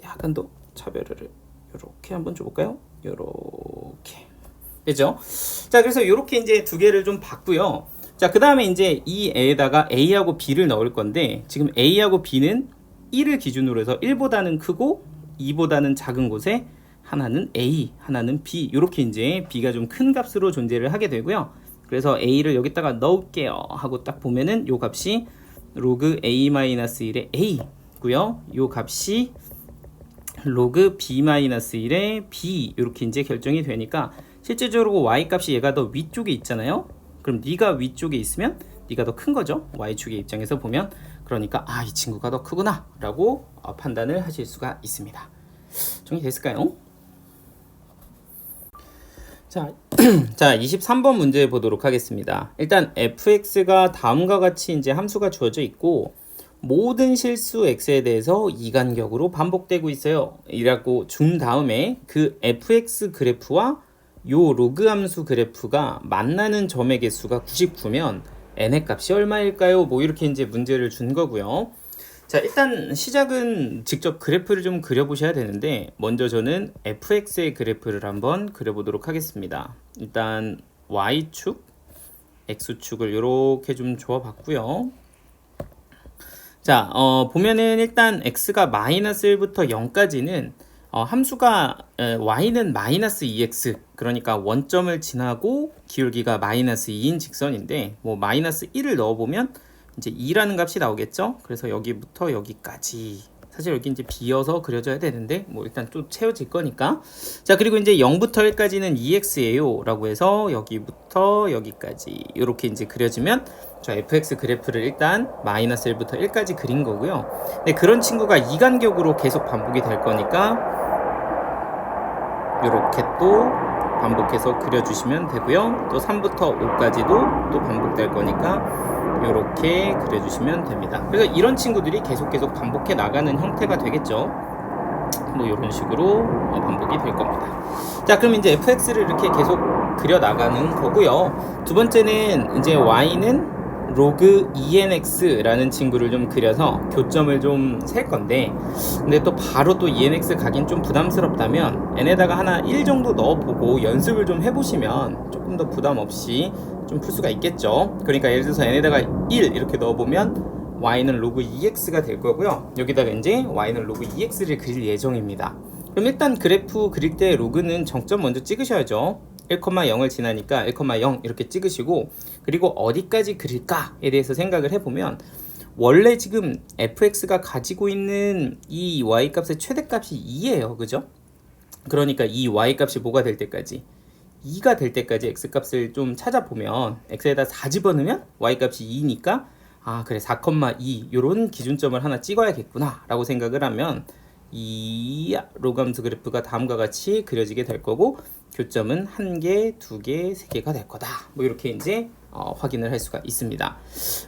약간 더 차별을 이렇게 한번 줘볼까요? 요렇게 그죠? 자, 그래서 요렇게 이제 두 개를 좀 봤고요. 자, 그 다음에 이제 이 애에다가 A하고 B를 넣을 건데, 지금 A하고 B는 1을 기준으로 해서 1보다는 크고 2보다는 작은 곳에 하나는 A, 하나는 B, 이렇게 이제 B가 좀 큰 값으로 존재를 하게 되고요. 그래서 A를 여기다가 넣을게요 하고 딱 보면은 요 값이 로그 A-1의 A고요. 요 값이 로그 B-1의 B, 이렇게 이제 결정이 되니까 실제적으로 y 값이 얘가 더 위쪽에 있잖아요. 그럼 네가 위쪽에 있으면 네가 더 큰 거죠. y축의 입장에서 보면. 그러니까 아, 이 친구가 더 크구나 라고 판단을 하실 수가 있습니다. 정리됐을까요? 자, 자 23번 문제 보도록 하겠습니다. 일단 fx가 다음과 같이 이제 함수가 주어져 있고 모든 실수 x에 대해서 이간격으로 반복되고 있어요. 이라고 준 다음에 그 fx 그래프와 요 로그 함수 그래프가 만나는 점의 개수가 99면 n의 값이 얼마일까요? 뭐 이렇게 이제 문제를 준 거고요. 자, 일단 시작은 직접 그래프를 좀 그려보셔야 되는데 먼저 저는 fx의 그래프를 한번 그려보도록 하겠습니다. 일단 y축, x축을 이렇게 좀 줘봤고요. 자, 보면은 일단 x가 마이너스 1부터 0까지는 함수가 y는 마이너스 2x, 그러니까 원점을 지나고 기울기가 마이너스 2인 직선인데 뭐 마이너스 1을 넣어보면 이제 2라는 값이 나오겠죠. 그래서 여기부터 여기까지, 사실 여기 이제 비어서 그려져야 되는데 뭐 일단 또 채워질 거니까. 자, 그리고 이제 0부터 1까지는 2x예요 라고 해서 여기부터 여기까지 이렇게 이제 그려지면 저 fx 그래프를 일단 마이너스 1부터 1까지 그린 거고요. 근데 그런 친구가 이간격으로 계속 반복이 될 거니까 이렇게 또 반복해서 그려주시면 되고요. 또 3부터 5까지도 또 반복될 거니까 이렇게 그려주시면 됩니다. 그래서 이런 친구들이 계속 반복해 나가는 형태가 되겠죠. 뭐 이런 식으로 반복이 될 겁니다. 자, 그럼 이제 fx를 이렇게 계속 그려 나가는 거고요. 두 번째는 이제 y는 로그 enx라는 친구를 좀 그려서 교점을 좀 셀 건데, 근데 또 바로 또 enx 가긴 좀 부담스럽다면 n에다가 하나 1 정도 넣어보고 연습을 좀 해보시면 조금 더 부담 없이 좀 풀 수가 있겠죠. 그러니까 예를 들어서 n에다가 1 이렇게 넣어보면 y는 로그 2x가 될 거고요. 여기다가 이제 y는 로그 2x를 그릴 예정입니다. 그럼 일단 그래프 그릴 때 로그는 정점 먼저 찍으셔야죠. 1,0을 지나니까 1,0 이렇게 찍으시고, 그리고 어디까지 그릴까에 대해서 생각을 해보면 원래 지금 fx가 가지고 있는 이 y값의 최대값이 2예요. 그죠? 그러니까 이 y값이 뭐가 될 때까지, 2가 될 때까지 x값을 좀 찾아보면 x에다 4 집어넣으면 y값이 2니까 아, 그래 4,2 요런 기준점을 하나 찍어야겠구나 라고 생각을 하면 이 로그함수 그래프가 다음과 같이 그려지게 될 거고, 교점은 1개, 2개, 3개가 될 거다. 뭐 이렇게 이제 확인을 할 수가 있습니다.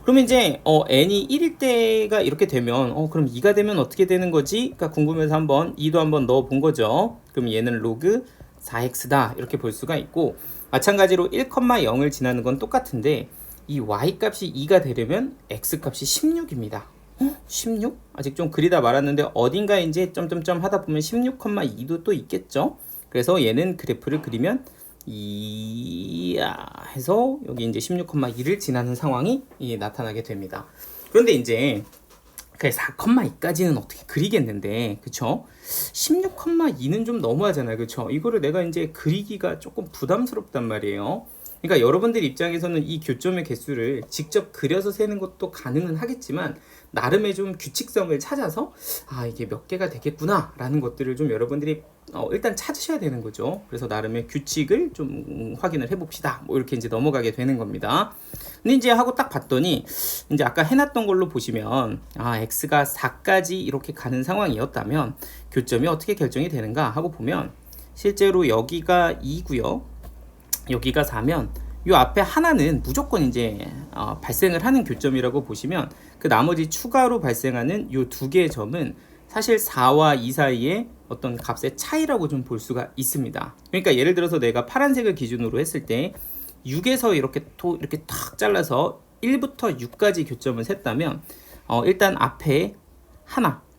그러면 이제 n이 1일 때가 이렇게 되면 그럼 2가 되면 어떻게 되는 거지? 그러니까 궁금해서 한번 2도 한번 넣어 본 거죠. 그럼 얘는 로그 4x다 이렇게 볼 수가 있고, 마찬가지로 1,0을 지나는 건 똑같은데 이 y값이 2가 되려면 x값이 16입니다. 16? 아직 좀 그리다 말았는데 어딘가 이제 점점점 하다 보면 16,2도 또 있겠죠. 그래서 얘는 그래프를 그리면 이야 해서 여기 이제 16,2를 지나는 상황이 나타나게 됩니다. 그런데 이제 4,2까지는 어떻게 그리겠는데, 그쵸? 16,2는 좀 너무하잖아요, 그쵸? 이거를 내가 이제 그리기가 조금 부담스럽단 말이에요. 그러니까 여러분들 입장에서는 이 교점의 개수를 직접 그려서 세는 것도 가능은 하겠지만 나름의 좀 규칙성을 찾아서 아, 이게 몇 개가 되겠구나 라는 것들을 좀 여러분들이 일단 찾으셔야 되는 거죠. 그래서 나름의 규칙을 좀 확인을 해봅시다. 뭐 이렇게 이제 넘어가게 되는 겁니다. 근데 이제 하고 딱 봤더니 이제 아까 해놨던 걸로 보시면 아, x가 4까지 이렇게 가는 상황이었다면 교점이 어떻게 결정이 되는가 하고 보면 실제로 여기가 2고요. 여기가 4면 요 앞에 하나는 무조건 이제 발생을 하는 교점이라고 보시면 그 나머지 추가로 발생하는 요 두 개의 점은 사실 4와 2 사이에 어떤 값의 차이라고 좀 볼 수가 있습니다. 그러니까 예를 들어서 내가 파란색을 기준으로 했을 때 6에서 이렇게 탁 잘라서 1부터 6까지 교점을 셌다면 일단 앞에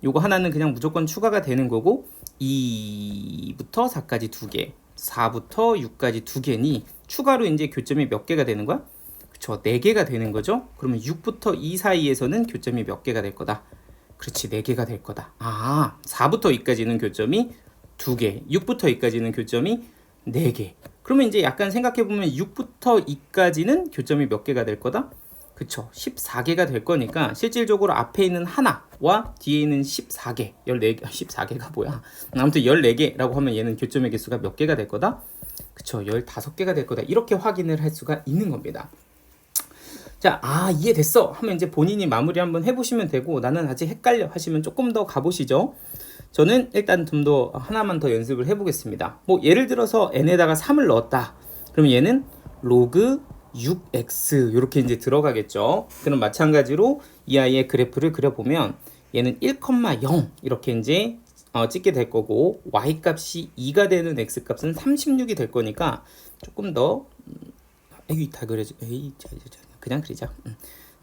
요거 하나는 그냥 무조건 추가가 되는 거고 2부터 4까지 2개, 4부터 6까지 두 개니 추가로 이제 교점이 몇 개가 되는 거야? 그쵸, 4개가 되는 거죠. 그러면 6부터 2 사이에서는 교점이 몇 개가 될 거다? 그렇지, 4개가 될 거다. 4부터 2까지는 교점이 2개, 6부터 2까지는 교점이 4개. 그러면 이제 약간 생각해보면 6부터 2까지는 교점이 몇 개가 될 거다? 그쵸, 14개가 될 거니까 실질적으로 앞에 있는 하나와 뒤에 있는 14개, 14개, 14개가 뭐야? 아무튼 14개라고 하면 얘는 교점의 개수가 몇 개가 될 거다? 그쵸, 15개가 될 거다. 이렇게 확인을 할 수가 있는 겁니다. 자, 이해됐어 하면 이제 본인이 마무리 한번 해보시면 되고, 나는 아직 헷갈려 하시면 조금 더 가보시죠. 저는 일단 좀 더 하나만 더 연습을 해보겠습니다. 뭐 예를 들어서 n에다가 3을 넣었다. 그럼 얘는 로그 6x 이렇게 이제 들어가겠죠. 그럼 마찬가지로 이 아이의 그래프를 그려보면 얘는 1,0 이렇게 이제 찍게 될 거고, y 값이 2가 되는 x 값은 36이 될 거니까 조금 더 다 그려져. 그냥 그리자.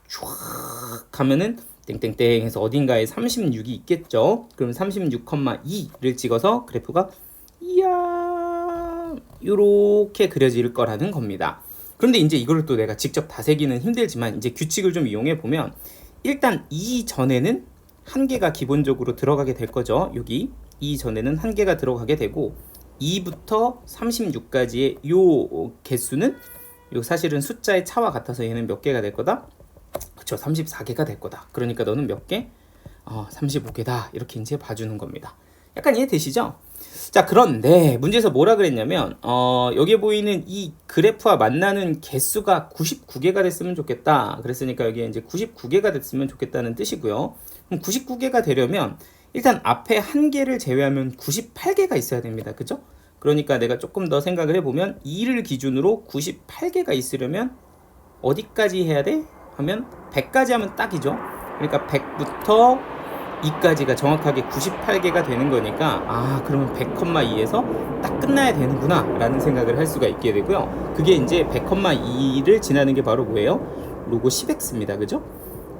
쫙 가면은 땡땡땡 해서 어딘가에 36이 있겠죠. 그럼 36,2를 찍어서 그래프가 이야 요렇게 그려질 거라는 겁니다. 그런데 이제 이걸 또 내가 직접 다 세기는 힘들지만 이제 규칙을 좀 이용해 보면 일단 이 전에는 한 개가 기본적으로 들어가게 될 거죠. 여기 이 전에는 한 개가 들어가게 되고 2부터 36까지의 요 개수는 요 사실은 숫자의 차와 같아서 얘는 몇 개가 될 거다? 그쵸, 34개가 될 거다. 그러니까 너는 몇 개? 35개다. 이렇게 이제 봐주는 겁니다. 약간 이해되시죠? 자, 그런데 문제에서 뭐라 그랬냐면 여기에 보이는 이 그래프와 만나는 개수가 99개가 됐으면 좋겠다. 그랬으니까 여기에 이제 99개가 됐으면 좋겠다는 뜻이고요. 그럼 99개가 되려면 일단 앞에 한 개를 제외하면 98개가 있어야 됩니다. 그죠? 그러니까 내가 조금 더 생각을 해보면 2를 기준으로 98개가 있으려면 어디까지 해야 돼? 하면 100까지 하면 딱이죠. 그러니까 100부터 2까지가 정확하게 98개가 되는 거니까 그러면 100,2에서 딱 끝나야 되는구나 라는 생각을 할 수가 있게 되고요. 그게 이제 100,2를 지나는 게 바로 뭐예요? 로고 10x입니다. 그죠?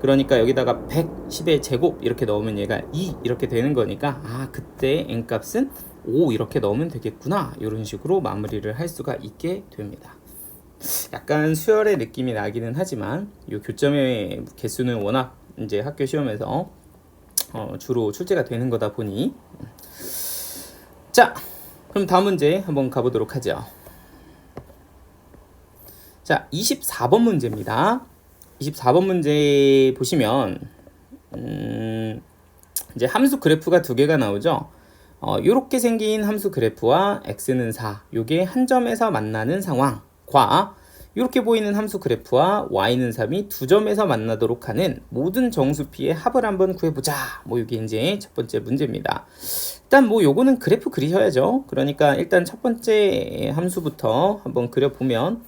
그러니까 여기다가 110의 제곱 이렇게 넣으면 얘가 2 이렇게 되는 거니까 그때 n값은 5 이렇게 넣으면 되겠구나, 이런 식으로 마무리를 할 수가 있게 됩니다. 약간 수열의 느낌이 나기는 하지만 이 교점의 개수는 워낙 이제 학교 시험에서 주로 출제가 되는 거다 보니, 자, 그럼 다음 문제 한번 가보도록 하죠. 자, 24번 문제입니다. 24번 문제 보시면 이제 함수 그래프가 두 개가 나오죠. 요렇게 생긴 함수 그래프와 x는 4, 요게 한 점에서 만나는 상황과 이렇게 보이는 함수 그래프와 y는 3이 두 점에서 만나도록 하는 모든 정수 p의 합을 한번 구해보자. 뭐 이게 이제 첫 번째 문제입니다. 일단 뭐 요거는 그래프 그리셔야죠. 그러니까 일단 첫 번째 함수부터 한번 그려보면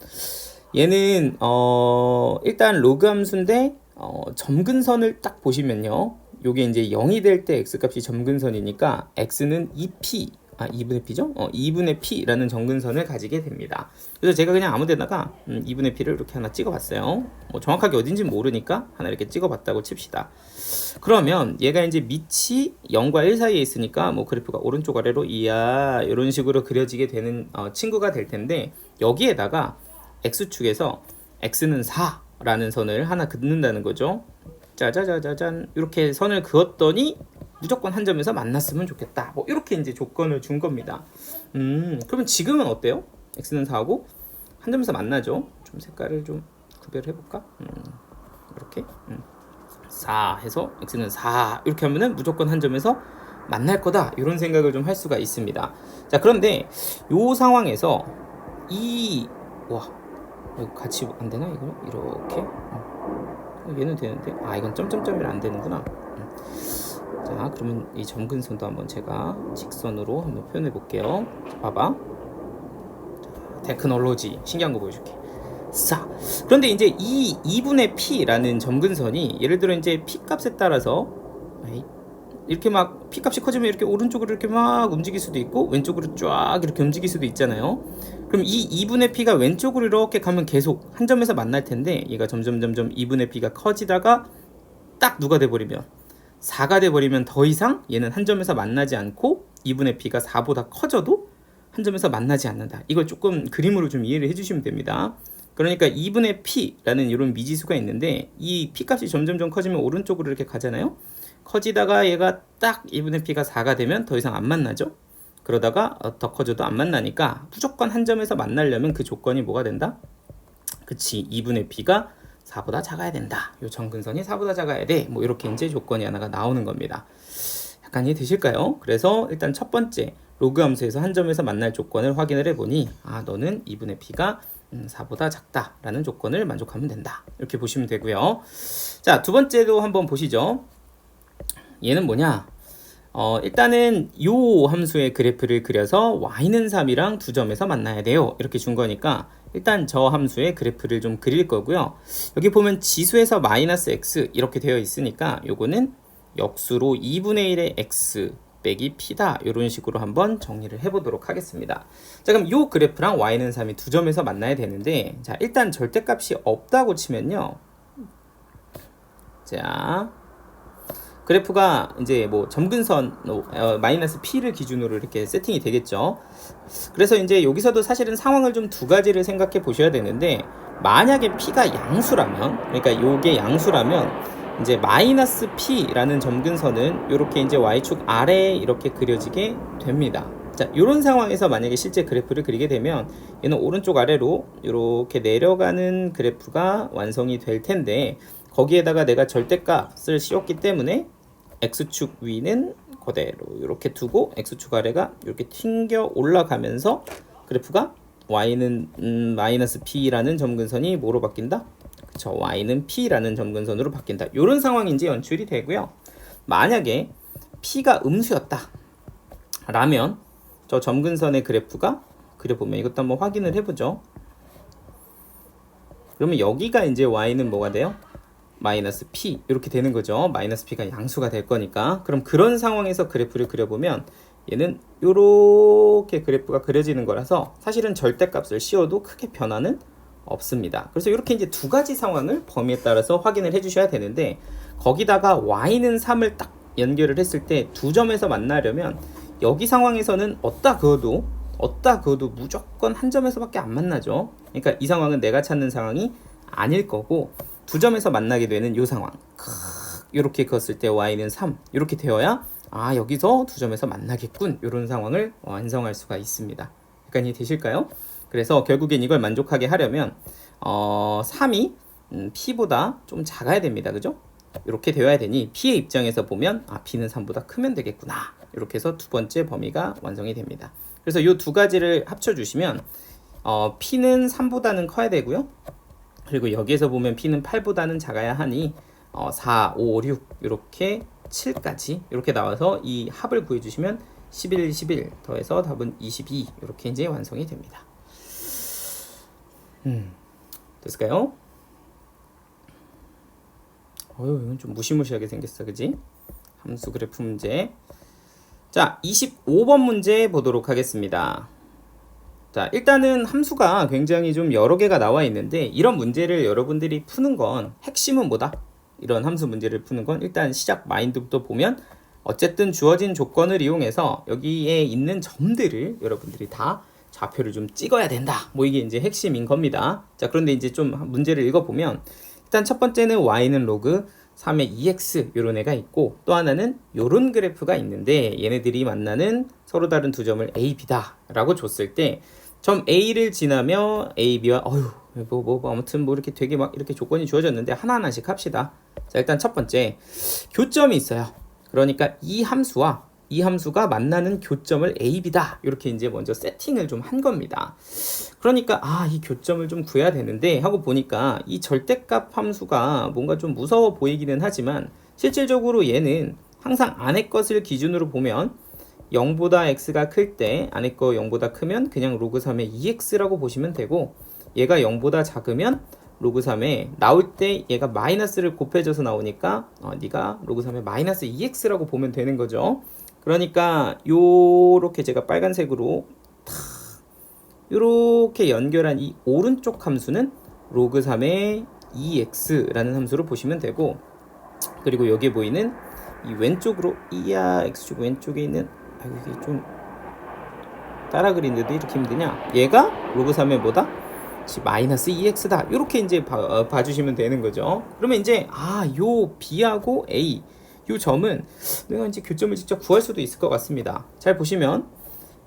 얘는 일단 로그 함수인데 점근선을 딱 보시면요. 요게 이제 0이 될 때 x값이 점근선이니까 x는 2p 2분의 p죠? 2분의 p라는 점근선을 가지게 됩니다. 그래서 제가 그냥 아무데다가 2분의 p를 이렇게 하나 찍어봤어요. 정확하게 어딘지 모르니까 하나 이렇게 찍어봤다고 칩시다. 그러면 얘가 이제 밑이 0과 1 사이에 있으니까 뭐 그래프가 오른쪽 아래로 이런 식으로 그려지게 되는 친구가 될 텐데, 여기에다가 x축에서 x는 4라는 선을 하나 긋는다는 거죠. 짜자자자잔 이렇게 선을 그었더니 무조건 한 점에서 만났으면 좋겠다. 뭐 이렇게 이제 조건을 준 겁니다. 그러면 지금은 어때요? x는 4하고 한 점에서 만나죠. 좀 색깔을 좀 구별해 볼까? 이렇게 4 해서 x는 4 이렇게 하면은 무조건 한 점에서 만날 거다. 이런 생각을 좀 할 수가 있습니다. 자, 그런데 요 상황에서 이거 같이 안 되나 이거? 이렇게 얘는 되는데 이건 점점점이 안 되는구나. 자, 그러면 이 점근선도 한번 제가 직선으로 한번 표현해 볼게요. 자, 봐봐. 자, 테크놀로지 신기한 거 보여줄게. 자, 그런데 이제 이 2분의 p라는 점근선이 예를 들어 이제 p 값에 따라서 이렇게 막 p 값이 커지면 이렇게 오른쪽으로 이렇게 막 움직일 수도 있고 왼쪽으로 쫙 이렇게 움직일 수도 있잖아요. 그럼 이 2분의 p가 왼쪽으로 이렇게 가면 계속 한 점에서 만날 텐데, 얘가 점점 2분의 p가 커지다가 딱 누가 돼버리면 4가 돼버리면 더 이상 얘는 한 점에서 만나지 않고 2분의 p가 4보다 커져도 한 점에서 만나지 않는다. 이걸 조금 그림으로 좀 이해를 해주시면 됩니다. 그러니까 2분의 p라는 이런 미지수가 있는데 이 p 값이 점점점 커지면 오른쪽으로 이렇게 가잖아요. 커지다가 얘가 딱 2분의 p가 4가 되면 더 이상 안 만나죠. 그러다가 더 커져도 안 만나니까 무조건 한 점에서 만나려면 그 조건이 뭐가 된다? 그치, 2분의 p가 4보다 작아야 된다. 요 점근선이 4보다 작아야 돼. 뭐 이렇게 이제 조건이 하나가 나오는 겁니다. 약간 이해되실까요? 그래서 일단 첫 번째 로그 함수에서 한 점에서 만날 조건을 확인을 해보니 너는 2분의 p가 4보다 작다라는 조건을 만족하면 된다. 이렇게 보시면 되고요. 자, 두 번째도 한번 보시죠. 얘는 뭐냐? 일단은 요 함수의 그래프를 그려서 y는 3이랑 두 점에서 만나야 돼요. 이렇게 준 거니까 일단 저 함수의 그래프를 좀 그릴 거고요. 여기 보면 지수에서 마이너스 x 이렇게 되어 있으니까 요거는 역수로 2분의 1의 x 빼기 p다. 이런 식으로 한번 정리를 해보도록 하겠습니다. 자, 그럼 요 그래프랑 y는 3이 두 점에서 만나야 되는데, 자, 일단 절대값이 없다고 치면요. 자, 그래프가 이제 뭐 점근선 마이너스 p를 기준으로 이렇게 세팅이 되겠죠. 그래서 이제 여기서도 사실은 상황을 좀 두 가지를 생각해 보셔야 되는데, 만약에 p가 양수라면, 그러니까 요게 양수라면 이제 마이너스 p라는 점근선은 이렇게 이제 y축 아래에 이렇게 그려지게 됩니다. 자, 이런 상황에서 만약에 실제 그래프를 그리게 되면 얘는 오른쪽 아래로 이렇게 내려가는 그래프가 완성이 될 텐데, 거기에다가 내가 절대값을 씌웠기 때문에 x축 위는 그대로 이렇게 두고 x축 아래가 이렇게 튕겨 올라가면서 그래프가 y는 마이너스 p라는 점근선이 뭐로 바뀐다? 그쵸, y는 p라는 점근선으로 바뀐다. 이런 상황이 이제 연출이 되고요. 만약에 p가 음수였다 라면 저 점근선의 그래프가 그려보면 이것도 한번 확인을 해보죠. 그러면 여기가 이제 y는 뭐가 돼요? 마이너스 p 이렇게 되는 거죠. 마이너스 p가 양수가 될 거니까. 그럼 그런 상황에서 그래프를 그려보면 얘는 이렇게 그래프가 그려지는 거라서 사실은 절대값을 씌워도 크게 변화는 없습니다. 그래서 이렇게 이제 두 가지 상황을 범위에 따라서 확인을 해주셔야 되는데, 거기다가 y는 3을 딱 연결을 했을 때 두 점에서 만나려면 여기 상황에서는 어디다 그어도 무조건 한 점에서밖에 안 만나죠. 그러니까 이 상황은 내가 찾는 상황이 아닐 거고, 두 점에서 만나게 되는 이 상황 이렇게 그었을 때 y는 3 이렇게 되어야 여기서 두 점에서 만나겠군, 이런 상황을 완성할 수가 있습니다. 약간 이해되실까요? 그래서 결국엔 이걸 만족하게 하려면 3이 p보다 좀 작아야 됩니다. 그죠? 이렇게 되어야 되니 p의 입장에서 보면 p는 3보다 크면 되겠구나, 이렇게 해서 두 번째 범위가 완성이 됩니다. 그래서 이 두 가지를 합쳐주시면 p는 3보다는 커야 되고요. 그리고 여기에서 보면 p는 8보다는 작아야 하니 4, 5, 6 이렇게 7까지 이렇게 나와서 이 합을 구해주시면 11, 11 더해서 답은 22 이렇게 이제 완성이 됩니다. 됐을까요? 이건 좀 무시무시하게 생겼어, 그지? 함수 그래프 문제. 자, 25번 문제 보도록 하겠습니다. 자, 일단은 함수가 굉장히 좀 여러 개가 나와 있는데, 이런 문제를 여러분들이 푸는 건 핵심은 뭐다? 이런 함수 문제를 푸는 건 일단 시작 마인드부터 보면 어쨌든 주어진 조건을 이용해서 여기에 있는 점들을 여러분들이 다 좌표를 좀 찍어야 된다. 뭐 이게 이제 핵심인 겁니다. 자, 그런데 이제 좀 문제를 읽어보면 일단 첫 번째는 y는 로그 3의 2x 요런 애가 있고, 또 하나는 요런 그래프가 있는데 얘네들이 만나는 서로 다른 두 점을 a, b다 라고 줬을 때 점 a를 지나며 a, b와 아무튼 뭐 이렇게 되게 막 이렇게 조건이 주어졌는데 하나하나씩 합시다. 자, 일단 첫 번째 교점이 있어요. 그러니까 이 함수가 만나는 교점을 a, b다 이렇게 이제 먼저 세팅을 좀 한 겁니다. 그러니까 이 교점을 좀 구해야 되는데 하고 보니까 이 절대값 함수가 뭔가 좀 무서워 보이기는 하지만 실질적으로 얘는 항상 안의 것을 기준으로 보면 0보다 x가 클 때 안의 거 0보다 크면 그냥 로그 3의 2x라고 보시면 되고, 얘가 0보다 작으면 로그 3에 나올 때 얘가 마이너스를 곱해져서 나오니까 네가 로그 3의 마이너스 2x라고 보면 되는 거죠. 그러니까 요렇게 제가 빨간색으로 요렇게 연결한 이 오른쪽 함수는 로그 3의 2x라는 함수로 보시면 되고, 그리고 여기에 보이는 이 왼쪽으로 x축 왼쪽에 있는 이게 좀 따라 그리는데도 이렇게 힘드냐? 얘가 로그 3의 뭐다? 마이너스 2x다. 이렇게 이제 봐주시면 되는 거죠. 그러면 이제 요 b하고 a 요 점은 내가 이제 교점을 직접 구할 수도 있을 것 같습니다. 잘 보시면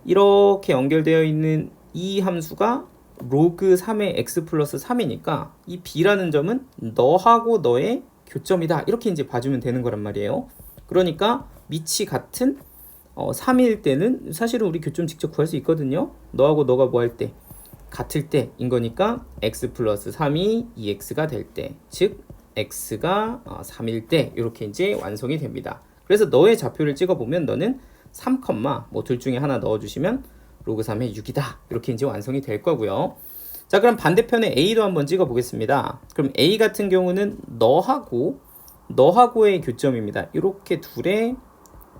이렇게 연결되어 있는 이 함수가 로그 3의 x 플러스 3이니까 이 b라는 점은 너하고 너의 교점이다. 이렇게 이제 봐주면 되는 거란 말이에요. 그러니까 밑이 같은 3일 때는 사실은 우리 교점 직접 구할 수 있거든요. 너하고 너가 뭐 할 때? 같을 때인 거니까 x 플러스 3이 2x가 될 때, 즉 x가 3일 때 이렇게 이제 완성이 됩니다. 그래서 너의 좌표를 찍어보면 너는 3, 뭐 둘 중에 하나 넣어주시면 로그 3의 6이다. 이렇게 이제 완성이 될 거고요. 자, 그럼 반대편에 a도 한번 찍어보겠습니다. 그럼 a 같은 경우는 너하고의 교점입니다. 이렇게 둘의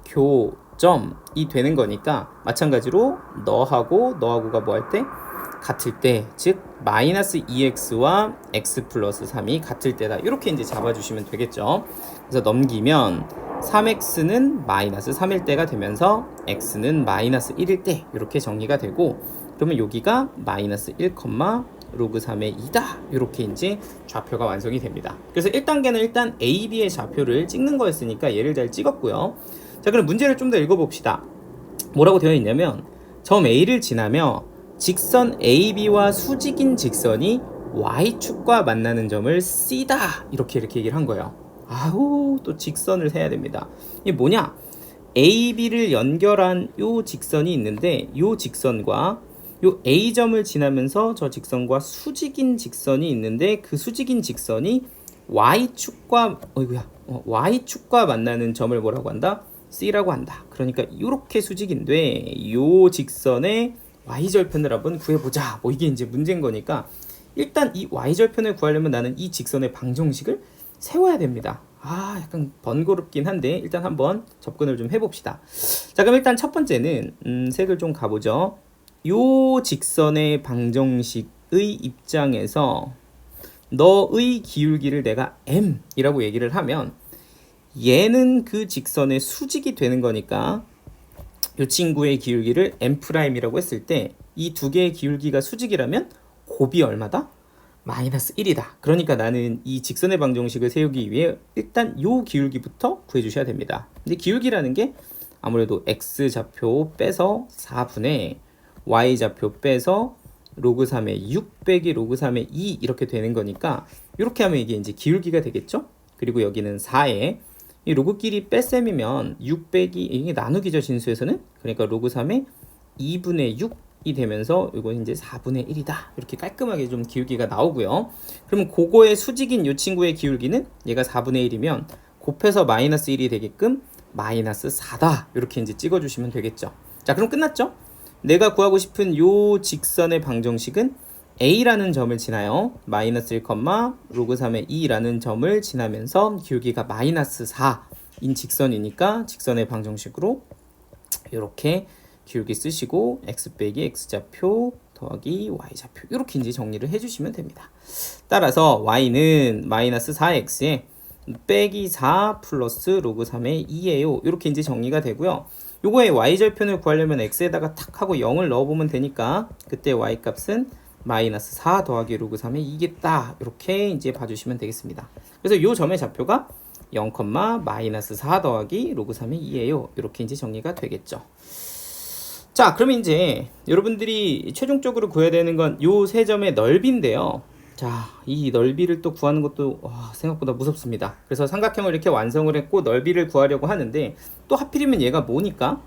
교점이 되는 거니까 마찬가지로 너하고가 뭐 할 때? 같을 때, 즉 마이너스 2x와 x 플러스 3이 같을 때다. 이렇게 이제 잡아주시면 되겠죠. 그래서 넘기면 3x는 마이너스 3일 때가 되면서 x는 마이너스 1일 때 이렇게 정리가 되고, 그러면 여기가 마이너스 1, 로그 3의 2다. 이렇게 이제 좌표가 완성이 됩니다. 그래서 1단계는 일단 a, b의 좌표를 찍는 거였으니까 얘를 잘 찍었고요. 자, 그럼 문제를 좀 더 읽어봅시다. 뭐라고 되어 있냐면 점 a를 지나며 직선 AB와 수직인 직선이 Y축과 만나는 점을 C다. 이렇게 얘기를 한 거예요. 또 직선을 세야 됩니다. 이게 뭐냐? AB를 연결한 요 직선이 있는데 요 직선과 요 A점을 지나면서 저 직선과 수직인 직선이 있는데 그 수직인 직선이 Y축과 Y축과 만나는 점을 뭐라고 한다? C라고 한다. 그러니까 이렇게 수직인데 요 직선의 y절편을 한번 구해보자. 이게 이제 문제인 거니까 일단 이 y절편을 구하려면 나는 이 직선의 방정식을 세워야 됩니다. 약간 번거롭긴 한데 일단 한번 접근을 좀 해봅시다. 자, 그럼 일단 첫 번째는 색을 좀 가보죠. 요 직선의 방정식의 입장에서 너의 기울기를 내가 m이라고 얘기를 하면 얘는 그 직선의 수직이 되는 거니까 이 친구의 기울기를 m'이라고 했을 때 이 두 개의 기울기가 수직이라면 곱이 얼마다? 마이너스 1이다. 그러니까 나는 이 직선의 방정식을 세우기 위해 일단 요 기울기부터 구해주셔야 됩니다. 근데 기울기라는 게 아무래도 x좌표 빼서 4분의 y좌표 빼서 로그 3의 6 빼기 로그 3의 2 이렇게 되는 거니까 이렇게 하면 이게 이제 기울기가 되겠죠? 그리고 여기는 4에 이 로그끼리 뺄셈이면 6 빼기 이게 나누기죠, 진수에서는. 그러니까 로그 3의 2분의 6이 되면서 이건 이제 4분의 1이다. 이렇게 깔끔하게 좀 기울기가 나오고요. 그러면 그거의 수직인 이 친구의 기울기는 얘가 4분의 1이면 곱해서 마이너스 1이 되게끔 마이너스 4다. 이렇게 이제 찍어주시면 되겠죠. 자, 그럼 끝났죠? 내가 구하고 싶은 요 직선의 방정식은 a라는 점을 지나요. 마이너스 1, 로그 3의 2라는 점을 지나면서 기울기가 마이너스 4인 직선이니까 직선의 방정식으로 이렇게 기울기 쓰시고 x 빼기 x좌표 더하기 y좌표 이렇게 이제 정리를 해주시면 됩니다. 따라서 y는 마이너스 4x에 빼기 4 플러스 로그 3의 2예요. 이렇게 이제 정리가 되고요. 요거의 y절편을 구하려면 x에다가 탁 하고 0을 넣어보면 되니까 그때 y 값은 마이너스 4 더하기 로그 3의 2겠다. 이렇게 이제 봐주시면 되겠습니다. 그래서 요 점의 좌표가 0, 마이너스 4 더하기 로그 3의 2예요. 이렇게 이제 정리가 되겠죠. 자, 그러면 이제 여러분들이 최종적으로 구해야 되는 건 요 세 점의 넓이인데요. 자, 이 넓이를 또 구하는 것도 생각보다 무섭습니다. 그래서 삼각형을 이렇게 완성을 했고 넓이를 구하려고 하는데 또 하필이면 얘가 뭐니까?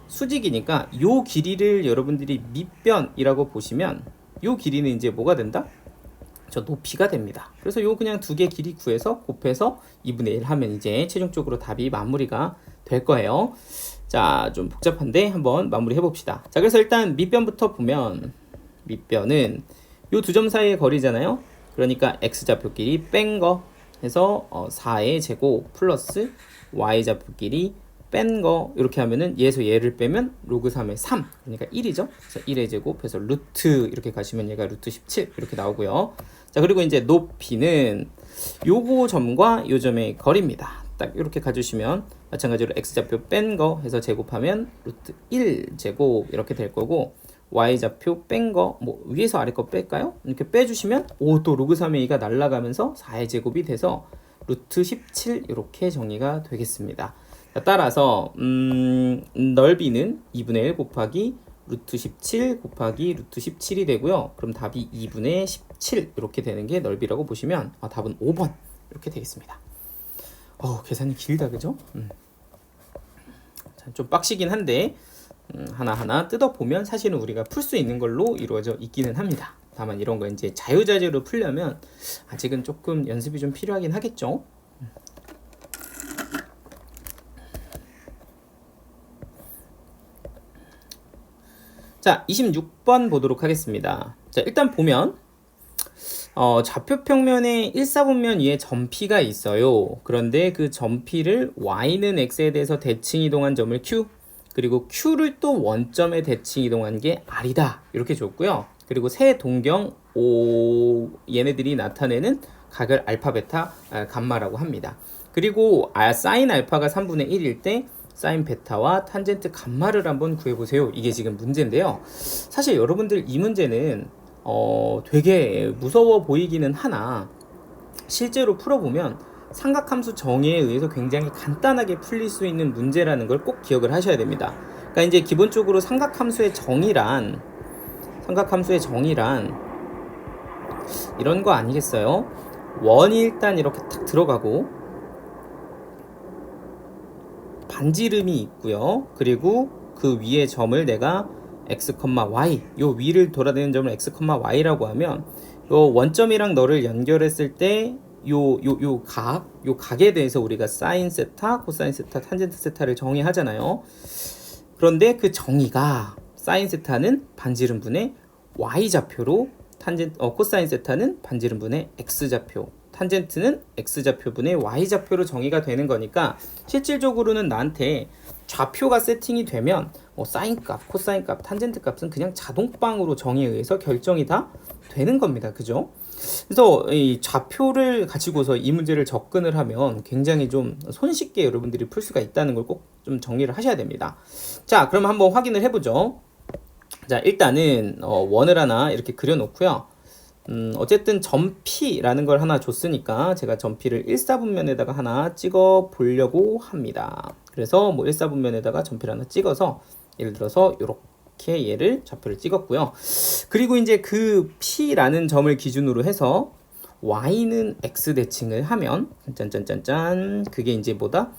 수직이니까 요 길이를 여러분들이 밑변이라고 보시면 요 길이는 이제 뭐가 된다? 저 높이가 됩니다. 그래서 요 그냥 두 개 길이 구해서 곱해서 2분의 1 하면 이제 최종적으로 답이 마무리가 될 거예요. 자, 좀 복잡한데 한번 마무리 해봅시다. 자, 그래서 일단 밑변부터 보면 밑변은 요 두 점 사이의 거리잖아요. 그러니까 x좌표끼리 뺀 거 해서 4의 제곱 플러스 y좌표끼리 뺀 거 이렇게 하면은 얘에서 얘를 빼면 로그 3의 3 그러니까 1이죠. 그래서 1의 제곱 해서 루트 이렇게 가시면 얘가 루트 17 이렇게 나오고요. 자, 그리고 이제 높이는 요거 점과 요 점의 거리입니다. 딱 이렇게 가주시면 마찬가지로 x좌표 뺀 거 해서 제곱하면 루트 1 제곱 이렇게 될 거고 y좌표 뺀 거 뭐 위에서 아래 거 뺄까요? 이렇게 빼주시면 또 로그 3의 2가 날아가면서 4의 제곱이 돼서 루트 17 이렇게 정리가 되겠습니다. 자, 따라서 넓이는 2분의 1 곱하기 루트 17 곱하기 루트 17이 되고요. 그럼 답이 2분의 17 이렇게 되는 게 넓이라고 보시면 답은 5번 이렇게 되겠습니다. 계산이 길다 그죠? 좀 빡시긴 한데 하나하나 뜯어보면 사실은 우리가 풀 수 있는 걸로 이루어져 있기는 합니다. 다만 이런 거 이제 자유자재로 풀려면 아직은 조금 연습이 좀 필요하긴 하겠죠. 자, 26번 보도록 하겠습니다. 자, 일단 보면 좌표평면에 1사분면 위에 점P가 있어요. 그런데 그 점P를 y는 x에 대해서 대칭 이동한 점을 q, 그리고 q를 또 원점에 대칭 이동한 게 r이다. 이렇게 줬고요. 그리고 세 동경 얘네들이 나타내는 각을 알파, 베타, 감마라고 합니다. 그리고 사인 알파가 3분의 1일 때 사인 베타와 탄젠트 감마를 한번 구해보세요. 이게 지금 문제인데요. 사실 여러분들 이 문제는 되게 무서워 보이기는 하나 실제로 풀어보면 삼각함수 정의에 의해서 굉장히 간단하게 풀릴 수 있는 문제라는 걸 꼭 기억을 하셔야 됩니다. 그러니까 이제 기본적으로 삼각함수의 정의란 이런 거 아니겠어요? 원이 일단 이렇게 탁 들어가고 반지름이 있고요. 그리고 그 위에 점을 내가 x, y 요 위를 돌아다니는 점을 x, y라고 하면 요 원점이랑 너를 연결했을 때 요 각에 대해서 우리가 사인 세타, 코사인 세타, 탄젠트 세타를 정의하잖아요. 그런데 그 정의가 사인 세타는 반지름분의 y좌표로 코사인 세타는 반지름분의 x좌표, 탄젠트는 x좌표분의 y좌표로 정의가 되는 거니까 실질적으로는 나한테 좌표가 세팅이 되면 사인값, 코사인값, 탄젠트 값은 그냥 자동방으로 정의에 의해서 결정이 다 되는 겁니다. 그죠? 그래서 이 좌표를 가지고서 이 문제를 접근을 하면 굉장히 좀 손쉽게 여러분들이 풀 수가 있다는 걸 꼭 좀 정리를 하셔야 됩니다. 자, 그럼 한번 확인을 해보죠. 자, 일단은 원을 하나 이렇게 그려놓고요. 어쨌든 점 P라는 걸 하나 줬으니까 제가 점 P를 1사분면에다가 하나 찍어 보려고 합니다. 그래서 뭐 1사분면에다가 점 P를 하나 찍어서 예를 들어서 이렇게 얘를 좌표를 찍었고요. 그리고 이제 그 P라는 점을 기준으로 해서 Y는 X 대칭을 하면 짠짠짠짠 그게 이제 뭐다?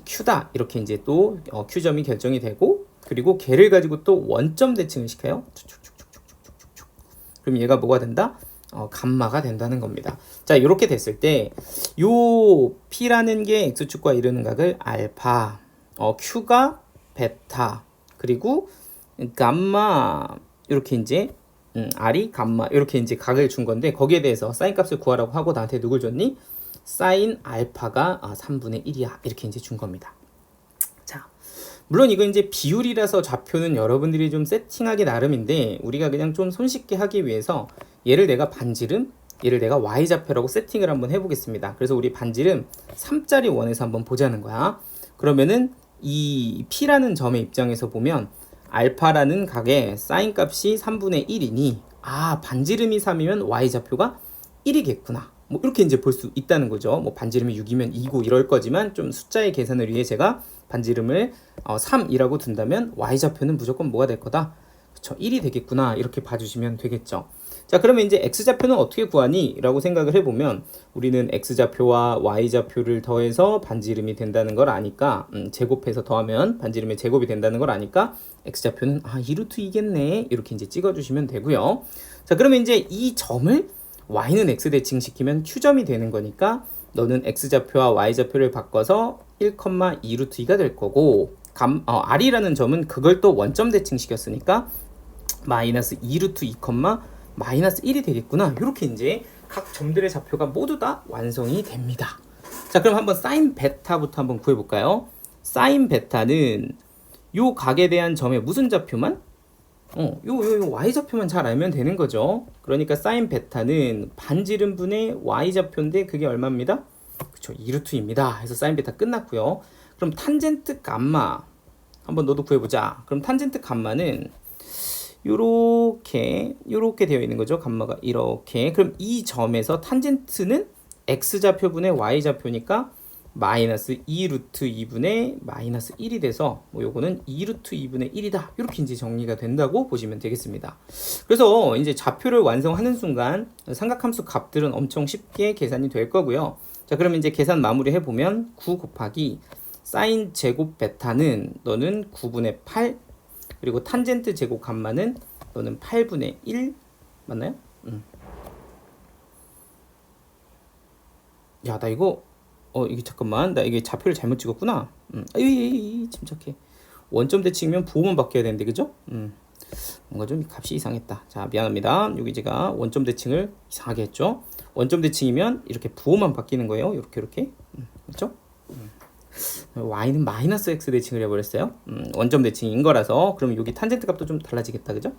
Q다 이렇게 이제 또 Q점이 결정이 되고 그리고 걔를 가지고 또 원점 대칭을 시켜요. 그럼 얘가 뭐가 된다? 감마가 된다는 겁니다. 자, 이렇게 됐을 때 요 P라는 게 X축과 이루는 각을 알파, Q가 베타, 그리고 감마 이렇게 이제 R이 감마 이렇게 이제 각을 준 건데 거기에 대해서 사인 값을 구하라고 하고 나한테 누굴 줬니? 사인 알파가 3분의 1이야 이렇게 이제 준 겁니다. 자, 물론 이거 이제 비율이라서 좌표는 여러분들이 좀 세팅하기 나름인데 우리가 그냥 좀 손쉽게 하기 위해서 얘를 내가 반지름, 얘를 내가 y좌표라고 세팅을 한번 해보겠습니다. 그래서 우리 반지름 3짜리 원에서 한번 보자는 거야. 그러면은 이 P라는 점의 입장에서 보면 알파라는 각의 사인 값이 3분의 1이니 반지름이 3이면 y좌표가 1이겠구나. 뭐 이렇게 이제 볼 수 있다는 거죠. 뭐 반지름이 6이면 2고 이럴 거지만 좀 숫자의 계산을 위해 제가 반지름을 3이라고 둔다면 y좌표는 무조건 뭐가 될 거다? 그쵸, 1이 되겠구나. 이렇게 봐주시면 되겠죠. 자, 그러면 이제 x좌표는 어떻게 구하니? 라고 생각을 해보면 우리는 x좌표와 y좌표를 더해서 반지름이 된다는 걸 아니까 제곱해서 더하면 반지름의 제곱이 된다는 걸 아니까 x좌표는 2루트 2겠네. 이렇게 이제 찍어주시면 되고요. 자, 그러면 이제 이 점을 y는 x 대칭시키면 q점이 되는 거니까 너는 x좌표와 y좌표를 바꿔서 1,2루트 2가 될 거고 r이라는 점은 그걸 또 원점 대칭시켰으니까 마이너스 2루트 2, 마이너스 1이 되겠구나. 이렇게 이제 각 점들의 좌표가 모두 다 완성이 됩니다. 자, 그럼 한번 사인 베타부터 한번 구해볼까요? 사인 베타는 요 각에 대한 점의 무슨 좌표만? 요 y좌표만 잘 알면 되는 거죠. 그러니까 사인 베타는 반지름분의 y좌표인데 그게 얼마입니다? 그쵸, 2루트입니다. 해서 사인 베타 끝났고요. 그럼 탄젠트 감마 한번 너도 구해보자. 그럼 탄젠트 감마는 요렇게 되어 있는 거죠. 감마가 이렇게. 그럼 이 점에서 탄젠트는 x좌표분의 y좌표니까 마이너스 2 루트 2분의 마이너스 1이 돼서 뭐 요거는 2 루트 2분의 1이다. 이렇게 이제 정리가 된다고 보시면 되겠습니다. 그래서 이제 좌표를 완성하는 순간 삼각함수 값들은 엄청 쉽게 계산이 될 거고요. 자, 그러면 이제 계산 마무리 해보면 9 곱하기 사인 제곱 베타는 너는 9분의 8, 그리고 탄젠트 제곱 감마는 너는 8분의 1 맞나요? 야, 나 이거 이게 잠깐만, 나 이게 좌표를 잘못 찍었구나. 침착해. 원점 대칭이면 부호만 바뀌어야 되는데, 그죠? 뭔가 좀 값이 이상했다. 자, 미안합니다. 여기 제가 원점 대칭을 이상하게 했죠. 원점 대칭이면 이렇게 부호만 바뀌는 거예요. 이렇게. 그렇죠? y는 마이너스 x 대칭을 해버렸어요. 원점 대칭인 거라서. 그럼 여기 탄젠트 값도 좀 달라지겠다, 그죠?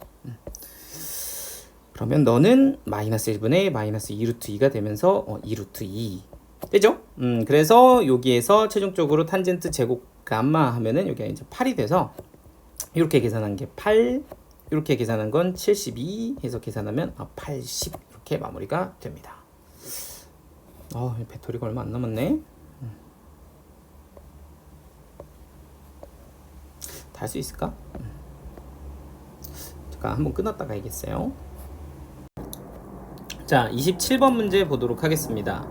그러면 너는 마이너스 1분의 마이너스 2 루트 2가 되면서 2 루트 2 되죠? 그래서 여기에서 최종적으로 탄젠트 제곱 감마 하면은 여기가 이제 8이 돼서 이렇게 계산한 게 8, 이렇게 계산한 건 72 해서 계산하면 80 이렇게 마무리가 됩니다. 배터리가 얼마 안 남았네. 다 할 수 있을까? 잠깐 한번 끊었다 가야겠어요. 자, 27번 문제 보도록 하겠습니다.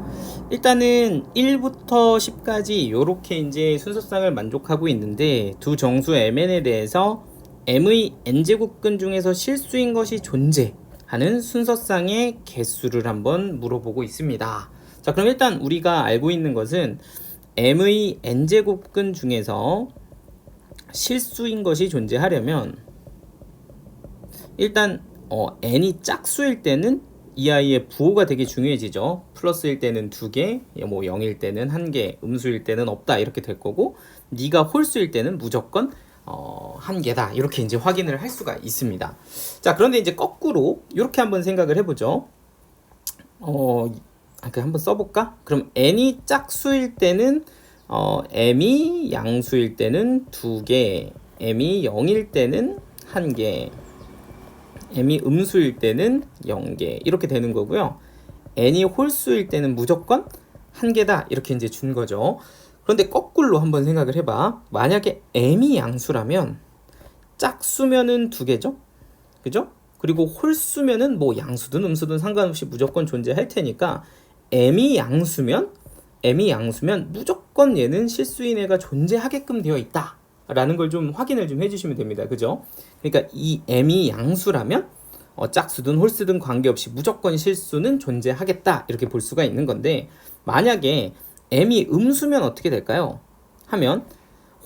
일단은 1부터 10까지 이렇게 이제 순서상을 만족하고 있는데 두 정수 mn에 대해서 m의 n제곱근 중에서 실수인 것이 존재하는 순서상의 개수를 한번 물어보고 있습니다. 자, 그럼 일단 우리가 알고 있는 것은 m의 n제곱근 중에서 실수인 것이 존재하려면 일단 n이 짝수일 때는 이 아이의 부호가 되게 중요해지죠. 플러스일 때는 2개, 뭐 0일 때는 1개, 음수일 때는 없다 이렇게 될 거고, 네가 홀수일 때는 무조건 1개다 이렇게 이제 확인을 할 수가 있습니다. 자, 그런데 이제 거꾸로 이렇게 한번 생각을 해보죠. 한번 써볼까? 그럼 n이 짝수일 때는 m이 양수일 때는 2개, m이 0일 때는 1개, m이 음수일 때는 0개 이렇게 되는 거고요. n이 홀수일 때는 무조건 1개다 이렇게 이제 준 거죠. 그런데 거꾸로 한번 생각을 해봐. 만약에 m이 양수라면 짝수면은 2개죠, 그죠? 그리고 홀수면은 뭐 양수든 음수든 상관없이 무조건 존재할 테니까 m이 양수면 무조건 얘는 실수인 애가 존재하게끔 되어 있다 라는 걸 좀 확인을 좀 해주시면 됩니다. 그죠? 그러니까 이 m이 양수라면 짝수든 홀수든 관계없이 무조건 실수는 존재하겠다 이렇게 볼 수가 있는 건데, 만약에 m이 음수면 어떻게 될까요? 하면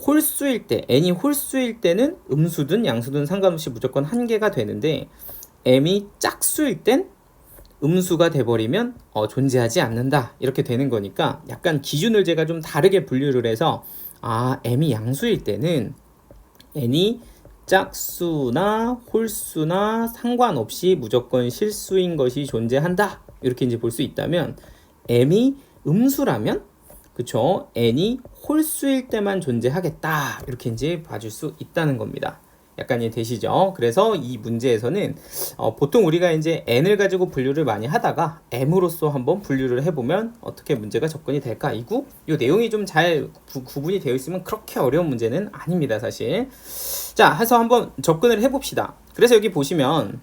홀수일 때, n이 홀수일 때는 음수든 양수든 상관없이 무조건 1개가 되는데, m이 짝수일 땐 음수가 돼버리면 존재하지 않는다 이렇게 되는 거니까, 약간 기준을 제가 좀 다르게 분류를 해서 m이 양수일 때는 n이 짝수나 홀수나 상관없이 무조건 실수인 것이 존재한다 이렇게 이제 볼 수 있다면, m이 음수라면 그쵸, n이 홀수일 때만 존재하겠다 이렇게 이제 봐줄 수 있다는 겁니다. 약간 이해되시죠? 그래서 이 문제에서는 보통 우리가 이제 n을 가지고 분류를 많이 하다가 m으로서 한번 분류를 해보면 어떻게 문제가 접근이 될까? 이 내용이 좀 잘 구분이 되어 있으면 그렇게 어려운 문제는 아닙니다, 사실. 자, 해서 한번 접근을 해봅시다. 그래서 여기 보시면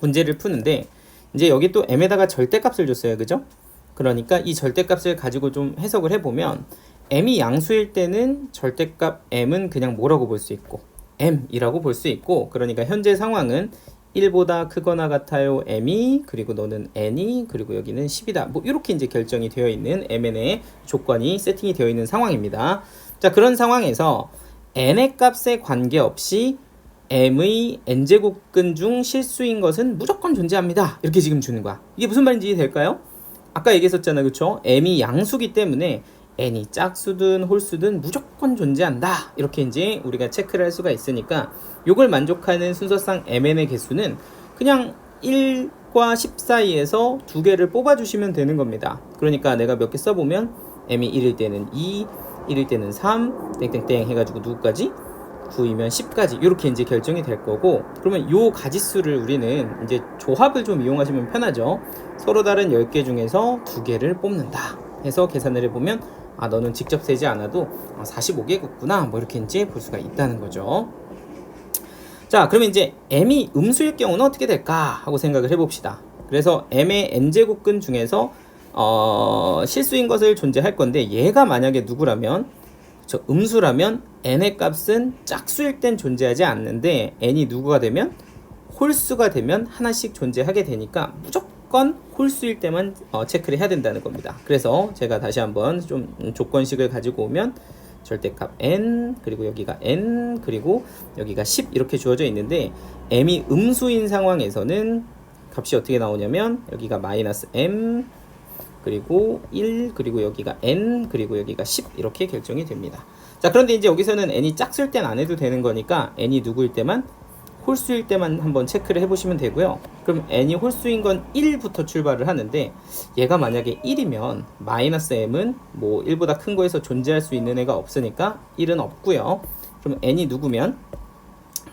문제를 푸는데 이제 여기 또 m에다가 절대값을 줬어요, 그죠? 그러니까 이 절대값을 가지고 좀 해석을 해보면 m이 양수일 때는 절대값 m은 그냥 뭐라고 볼 수 있고 m이라고 볼 수 있고, 그러니까 현재 상황은 1보다 크거나 같아요 m이, 그리고 너는 n이, 그리고 여기는 10이다 뭐 이렇게 이제 결정이 되어 있는 mn의 조건이 세팅이 되어 있는 상황입니다. 자, 그런 상황에서 n의 값에 관계없이 m의 n제곱근 중 실수인 것은 무조건 존재합니다 이렇게 지금 주는 거야. 이게 무슨 말인지 이해될까요? 아까 얘기했었잖아, 그쵸? m이 양수기 때문에 n이 짝수든 홀수든 무조건 존재한다 이렇게 이제 우리가 체크를 할 수가 있으니까, 요걸 만족하는 순서상 mn의 개수는 그냥 1과 10 사이에서 2개를 뽑아주시면 되는 겁니다. 그러니까 내가 몇 개 써보면 m이 1일 때는 2, 1일 때는 3, 땡땡땡 해가지고 누구까지? 9이면 10까지 이렇게 이제 결정이 될 거고, 그러면 요 가지수를 우리는 이제 조합을 좀 이용하시면 편하죠. 서로 다른 10개 중에서 2개를 뽑는다 해서 계산을 해보면 너는 직접 세지 않아도 45개겠구나 뭐 이렇게 이제 볼 수가 있다는 거죠. 자, 그러면 이제 m이 음수일 경우는 어떻게 될까 하고 생각을 해봅시다. 그래서 m의 n제곱근 중에서 실수인 것을 존재할 건데, 얘가 만약에 누구라면 음수라면 n의 값은 짝수일 땐 존재하지 않는데 n이 누구가 되면 홀수가 되면 하나씩 존재하게 되니까 무조건 홀수일 때만 체크를 해야 된다는 겁니다. 그래서 제가 다시 한번 좀 조건식을 가지고 오면 절대값 n, 그리고 여기가 n, 그리고 여기가 10 이렇게 주어져 있는데, m이 음수인 상황에서는 값이 어떻게 나오냐면 여기가 마이너스 m, 그리고 1, 그리고 여기가 n, 그리고 여기가 10 이렇게 결정이 됩니다. 자, 그런데 이제 여기서는 n이 짝수일 땐 안 해도 되는 거니까 n이 누구일 때만, 홀수일 때만 한번 체크를 해보시면 되고요. 그럼 n이 홀수인 건 1부터 출발을 하는데, 얘가 만약에 1이면 마이너스 m은 뭐 1보다 큰 거에서 존재할 수 있는 애가 없으니까 1은 없고요. 그럼 n이 누구면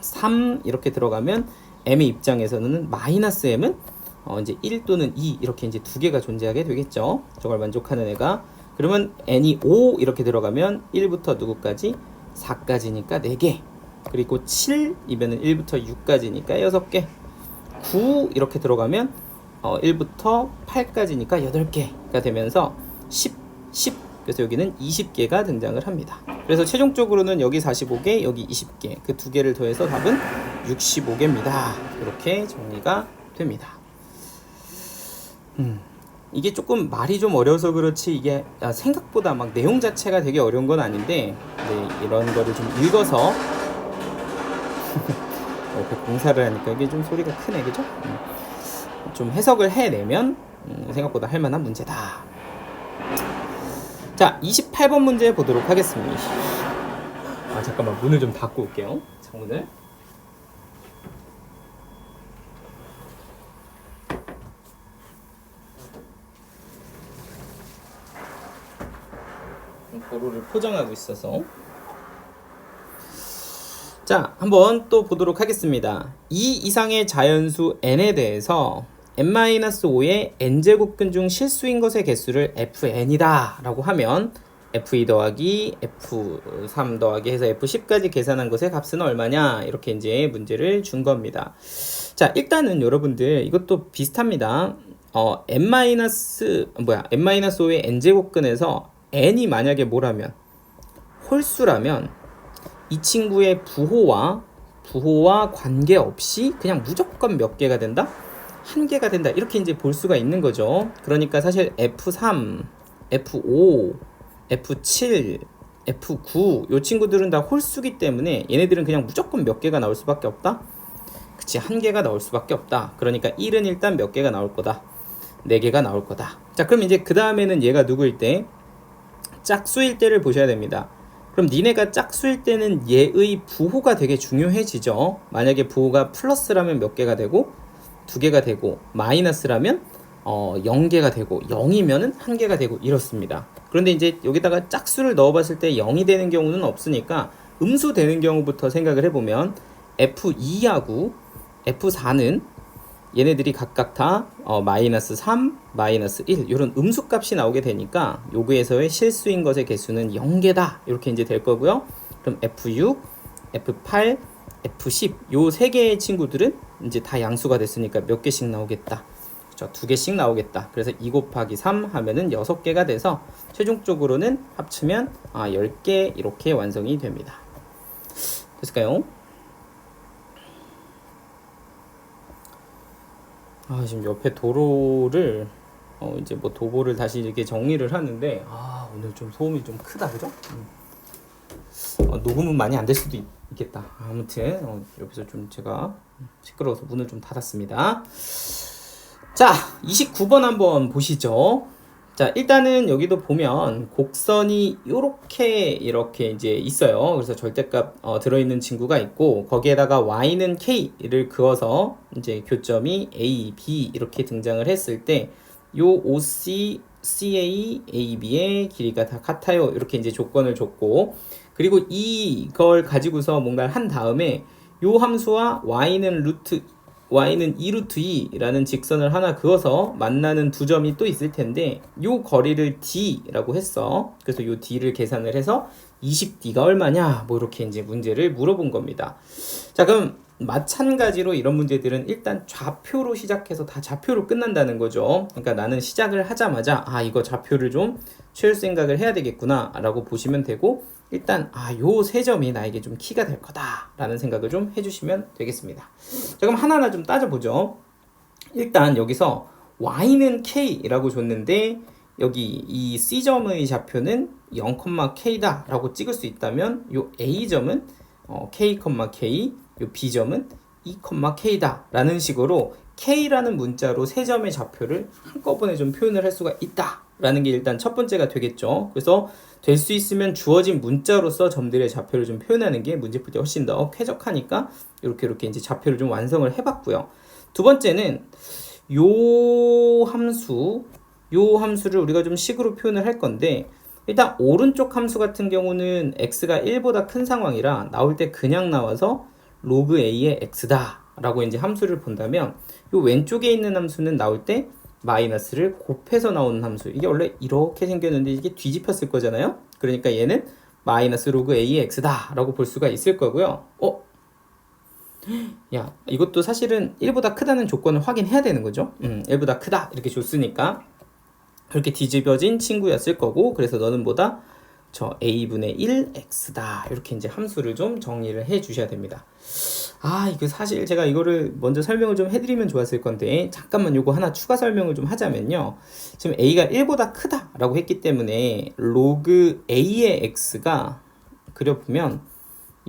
3 이렇게 들어가면 m의 입장에서는 마이너스 m은 이제 1 또는 2 이렇게 이제 2개가 존재하게 되겠죠. 저걸 만족하는 애가. 그러면 n이 5 이렇게 들어가면 1부터 누구까지? 4까지니까 4개. 그리고 7이면은 1부터 6까지니까 6개. 9 이렇게 들어가면 1부터 8까지니까 8개가 되면서 10. 그래서 여기는 20개가 등장을 합니다. 그래서 최종적으로는 여기 45개, 여기 20개. 그 2개를 더해서 답은 65개입니다. 이렇게 정리가 됩니다. 이게 조금 말이 좀 어려워서 그렇지, 이게 생각보다 막 내용 자체가 되게 어려운 건 아닌데, 네, 이런 거를 좀 읽어서 공사를 하니까 이게 좀 소리가 크네, 그죠? 좀 해석을 해내면 생각보다 할만한 문제다. 자, 28번 문제 보도록 하겠습니다. 잠깐만, 문을 좀 닫고 올게요. 창문을. 도로를 포장하고 있어서. 자, 한번 또 보도록 하겠습니다. 2 이상의 자연수 n에 대해서 n-5의 n제곱근 중 실수인 것의 개수를 fn이다 라고 하면 f2 더하기 f3 더하기 해서 f10까지 계산한 것의 값은 얼마냐, 이렇게 이제 문제를 준 겁니다. 자, 일단은 여러분들 이것도 비슷합니다. n-5의 n제곱근에서 n이 만약에 뭐라면 홀수라면 이 친구의 부호와 관계없이 그냥 무조건 몇 개가 된다? 한 개가 된다. 이렇게 이제 볼 수가 있는 거죠. 그러니까 사실 F3, F5, F7, F9 요 친구들은 다 홀수기 때문에 얘네들은 그냥 무조건 몇 개가 나올 수밖에 없다? 그치, 한 개가 나올 수밖에 없다. 그러니까 1은 일단 몇 개가 나올 거다? 4개가 나올 거다. 자, 그럼 이제 그 다음에는 얘가 누구일 때? 짝수일 때를 보셔야 됩니다. 그럼 니네가 짝수일 때는 얘의 부호가 되게 중요해지죠. 만약에 부호가 플러스라면 몇 개가 되고 2개가 되고, 마이너스라면 0개가 되고, 0이면은 1개가 되고 이렇습니다. 그런데 이제 여기다가 짝수를 넣어봤을 때 0이 되는 경우는 없으니까 음수 되는 경우부터 생각을 해보면 F2하고 F4는 얘네들이 각각 다 마이너스 3, 마이너스 1 이런 음수값이 나오게 되니까 요구에서의 실수인 것의 개수는 0개다 이렇게 이제 될 거고요. 그럼 F6, F8, F10 요 세 개의 친구들은 이제 다 양수가 됐으니까 몇 개씩 나오겠다. 그렇죠? 2개씩 나오겠다. 그래서 2 곱하기 3 하면은 6개가 돼서 최종적으로는 합치면 10개 이렇게 완성이 됩니다. 됐을까요? 지금 옆에 도로를 이제 뭐 도보를 다시 이렇게 정리를 하는데 오늘 좀 소음이 좀 크다, 그죠? 녹음은 많이 안 될 수도 있겠다. 아무튼 여기서 좀 제가 시끄러워서 문을 좀 닫았습니다. 자, 29번 한번 보시죠. 자, 일단은 여기도 보면 곡선이 이렇게 이제 있어요. 그래서 절대값 들어있는 친구가 있고, 거기에다가 y는 k를 그어서 이제 교점이 a, b 이렇게 등장을 했을 때 요 OC, CA, AB의 길이가 다 같아요. 이렇게 이제 조건을 줬고, 그리고 이걸 가지고서 뭔가를 한 다음에 요 함수와 y는 2루트 2라는 직선을 하나 그어서 만나는 두 점이 또 있을 텐데 요 거리를 d라고 했어. 그래서 요 d를 계산을 해서 20d가 얼마냐 뭐 이렇게 이제 문제를 물어본 겁니다. 자, 그럼 마찬가지로 이런 문제들은 일단 좌표로 시작해서 다 좌표로 끝난다는 거죠. 그러니까 나는 시작을 하자마자 이거 좌표를 좀 채울 생각을 해야 되겠구나 라고 보시면 되고, 일단 요 세 점이 나에게 좀 키가 될 거다 라는 생각을 좀 해주시면 되겠습니다. 자, 그럼 하나하나 좀 따져보죠. 일단 여기서 y는 k라고 줬는데 여기 이 C점의 좌표는 0,k다 라고 찍을 수 있다면 요 A점은 k, k, 요 B점은 2,k다 라는 식으로 K라는 문자로 세 점의 좌표를 한꺼번에 좀 표현을 할 수가 있다 라는 게 일단 첫 번째가 되겠죠. 그래서 될 수 있으면 주어진 문자로서 점들의 좌표를 좀 표현하는 게 문제 풀 때 훨씬 더 쾌적하니까 이렇게 이제 좌표를 좀 완성을 해봤고요. 두 번째는 요 함수를 우리가 좀 식으로 표현을 할 건데, 일단 오른쪽 함수 같은 경우는 x가 1보다 큰 상황이라 나올 때 그냥 나와서 로그 a의 x다 라고 이제 함수를 본다면, 요 왼쪽에 있는 함수는 나올 때 마이너스를 곱해서 나오는 함수, 이게 원래 이렇게 생겼는데 이게 뒤집혔을 거잖아요. 그러니까 얘는 마이너스 로그 a의 x다 라고 볼 수가 있을 거고요. 야, 이것도 사실은 1보다 크다는 조건을 확인해야 되는 거죠. 1보다 크다 이렇게 줬으니까 그렇게 뒤집어진 친구였을 거고, 그래서 너는 뭐다? 저 a분의 1 x다 이렇게 이제 함수를 좀 정리를 해 주셔야 됩니다. 이거 사실 제가 이거를 먼저 설명을 좀 해드리면 좋았을 건데, 잠깐만 요거 하나 추가 설명을 좀 하자면요, 지금 a가 1보다 크다 라고 했기 때문에 로그 a의 x가 그려보면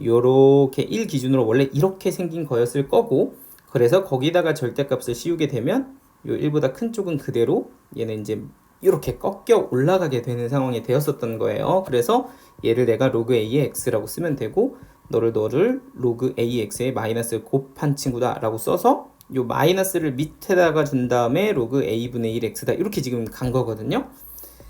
요렇게 1 기준으로 원래 이렇게 생긴 거였을 거고, 그래서 거기다가 절대값을 씌우게 되면 요 1보다 큰 쪽은 그대로 얘는 이제 이렇게 꺾여 올라가게 되는 상황이 되었었던 거예요. 그래서 얘를 내가 로그 a의 x라고 쓰면 되고, 너를 로그 ax의 마이너스 곱한 친구다 라고 써서 요 마이너스를 밑에다가 준 다음에 로그 a분의 1 x다 이렇게 지금 간 거거든요.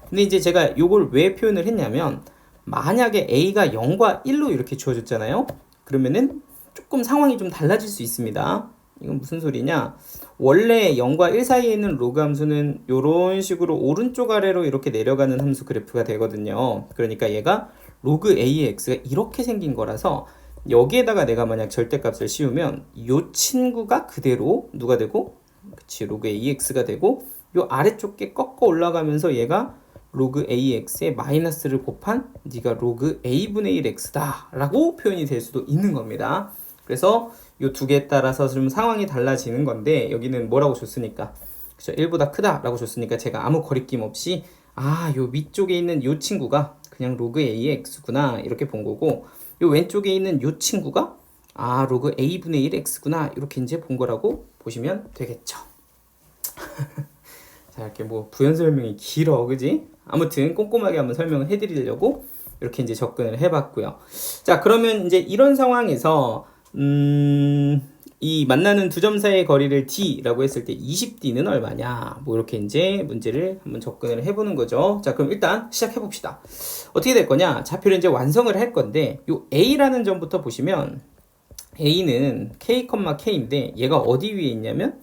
근데 이제 제가 요걸 왜 표현을 했냐면, 만약에 a가 0과 1로 이렇게 주어졌잖아요. 그러면은 조금 상황이 좀 달라질 수 있습니다. 이건 무슨 소리냐? 원래 0과 1 사이에 있는 로그 함수는 이런 식으로 오른쪽 아래로 이렇게 내려가는 함수 그래프가 되거든요. 그러니까 얘가 로그 a의 x가 이렇게 생긴 거라서 여기에다가 내가 만약 절대값을 씌우면 이 친구가 그대로 누가 되고, 그치, 로그 ax가 되고, 이 아래쪽 게 꺾어 올라가면서 얘가 로그 ax에 마이너스를 곱한 네가 로그 a분의 1 x다 라고 표현이 될 수도 있는 겁니다. 그래서 이 두 개에 따라서 좀 상황이 달라지는 건데, 여기는 뭐라고 줬으니까, 그쵸, 1보다 크다 라고 줬으니까 제가 아무 거리낌 없이 요 위쪽에 있는 요 친구가 그냥 로그 a의 x구나 이렇게 본 거고, 요 왼쪽에 있는 요 친구가 로그 a분의 1 x구나 이렇게 이제 본 거라고 보시면 되겠죠. 자, 이렇게 뭐 부연 설명이 길어, 그지? 아무튼 꼼꼼하게 한번 설명을 해드리려고 이렇게 이제 접근을 해봤고요. 자, 그러면 이제 이런 상황에서 이 만나는 두 점 사이의 거리를 d라고 했을 때 20d는 얼마냐, 뭐 이렇게 이제 문제를 한번 접근을 해보는 거죠. 자, 그럼 일단 시작해 봅시다. 어떻게 될 거냐? 좌표를 이제 완성을 할 건데, 요 a라는 점부터 보시면 a는 k, k인데 얘가 어디 위에 있냐면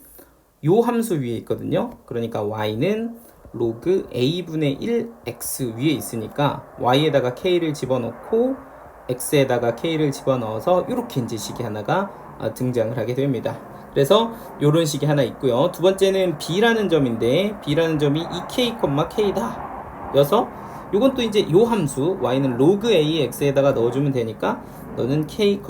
요 함수 위에 있거든요. 그러니까 y는 로그 a분의 1x 위에 있으니까 y에다가 k를 집어넣고 x에다가 k를 집어넣어서 이렇게 이제 식이 하나가 등장을 하게 됩니다. 그래서 이런 식이 하나 있고요. 두 번째는 b라는 점인데, b라는 점이 2k, k다 여서 요건 또 이제 요 함수 y는 로그 a의 x에다가 넣어주면 되니까 너는 k,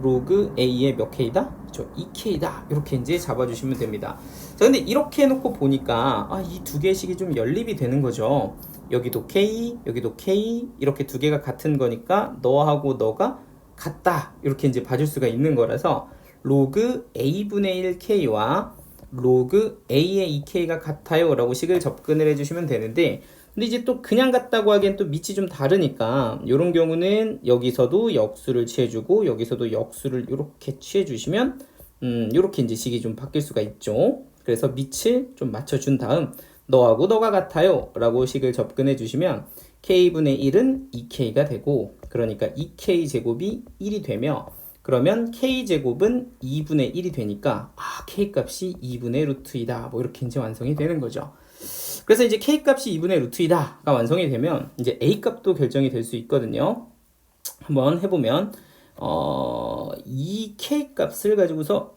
로그 a의 몇 k다? 그렇죠, 2k다 이렇게 이제 잡아주시면 됩니다. 자, 근데 이렇게 해놓고 보니까 이 두 개의 식이 좀 연립이 되는 거죠. 여기도 k, 여기도 k, 이렇게 두 개가 같은 거니까 너하고 너가 같다 이렇게 이제 봐줄 수가 있는 거라서 로그 a분의 1k와 로그 a의 2k가 같아요 라고 식을 접근을 해주시면 되는데, 근데 이제 또 그냥 같다고 하기엔 또 밑이 좀 다르니까 이런 경우는 여기서도 역수를 취해주고 여기서도 역수를 이렇게 취해주시면 이렇게 이제 식이 좀 바뀔 수가 있죠. 그래서 밑을 좀 맞춰준 다음 너하고 너가 같아요 라고 식을 접근해 주시면 k분의 1은 2k가 되고, 그러니까 2k 제곱이 1이 되며, 그러면 k제곱은 2분의 1이 되니까 k값이 2분의 루트 2다. 뭐 이렇게 이제 완성이 되는 거죠. 그래서 이제 k값이 2분의 루트 2다가 완성이 되면 이제 a값도 결정이 될 수 있거든요. 한번 해보면 2k 값을 가지고서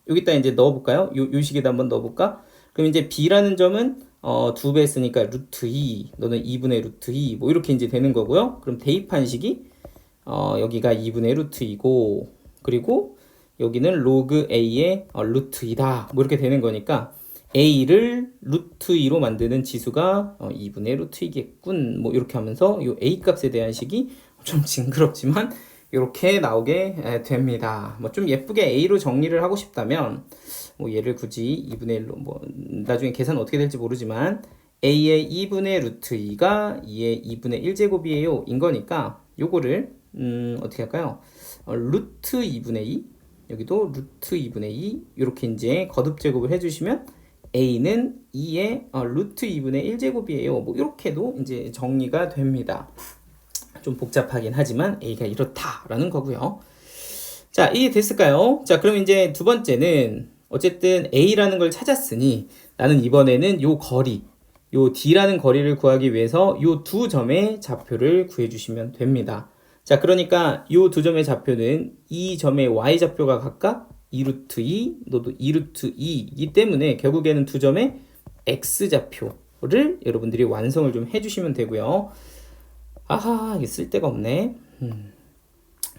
여기다 이제 넣어볼까요? 요 식에다 한번 넣어볼까? 그럼 이제 b라는 점은 2배 쓰니까 루트 2, 너는 2분의 루트 2, 뭐 이렇게 이제 되는 거고요. 그럼 대입한 식이 여기가 2분의 루트 2고, 그리고 여기는 로그 a의 루트 2다. 뭐 이렇게 되는 거니까 a를 루트 2로 만드는 지수가 2분의 루트 2겠군. 뭐 이렇게 하면서 이 a 값에 대한 식이 좀 징그럽지만 이렇게 나오게 됩니다. 뭐 좀 예쁘게 a로 정리를 하고 싶다면 뭐 얘를 굳이 2분의 1로 뭐 나중에 계산 어떻게 될지 모르지만 a의 2분의 루트 2가 2의 2분의 1제곱이에요 인 거니까 요거를 어떻게 할까요? 루트 2분의 2, 여기도 루트 2분의 2 이렇게 이제 거듭 제곱을 해주시면 a는 2의 루트 2분의 1제곱이에요. 뭐 이렇게도 이제 정리가 됩니다. 좀 복잡하긴 하지만 a가 이렇다라는 거고요. 자, 이해 됐을까요? 자, 그럼 이제 두 번째는 어쨌든 a라는 걸 찾았으니 나는 이번에는 요 거리, 요 d라는 거리를 구하기 위해서 요 두 점의 좌표를 구해주시면 됩니다. 자, 그러니까 요 두 점의 좌표는 이 점의 y좌표가 각각 2루트 2, 너도 2루트 2이기 때문에 결국에는 두 점의 x좌표를 여러분들이 완성을 좀 해주시면 되고요. 아하, 이게 쓸 데가 없네.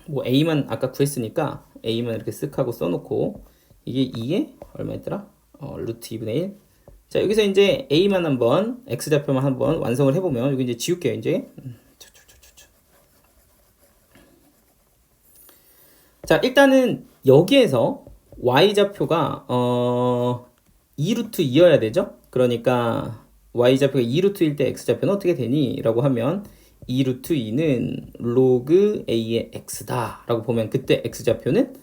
뭐 a만 아까 구했으니까 a만 이렇게 쓱 하고 써놓고, 이게 2에 얼마였더라? 루트 2분의 1. 자, 여기서 이제 a만 한번, x좌표만 한번 완성을 해보면, 여기 이제 지울게요, 이제. 자, 일단은 여기에서 y좌표가 2루트 2여야 되죠? 그러니까 y좌표가 2루트일 때 x좌표는 어떻게 되니? 라고 하면 2루트 2는 로그 a의 x다 라고 보면 그때 x좌표는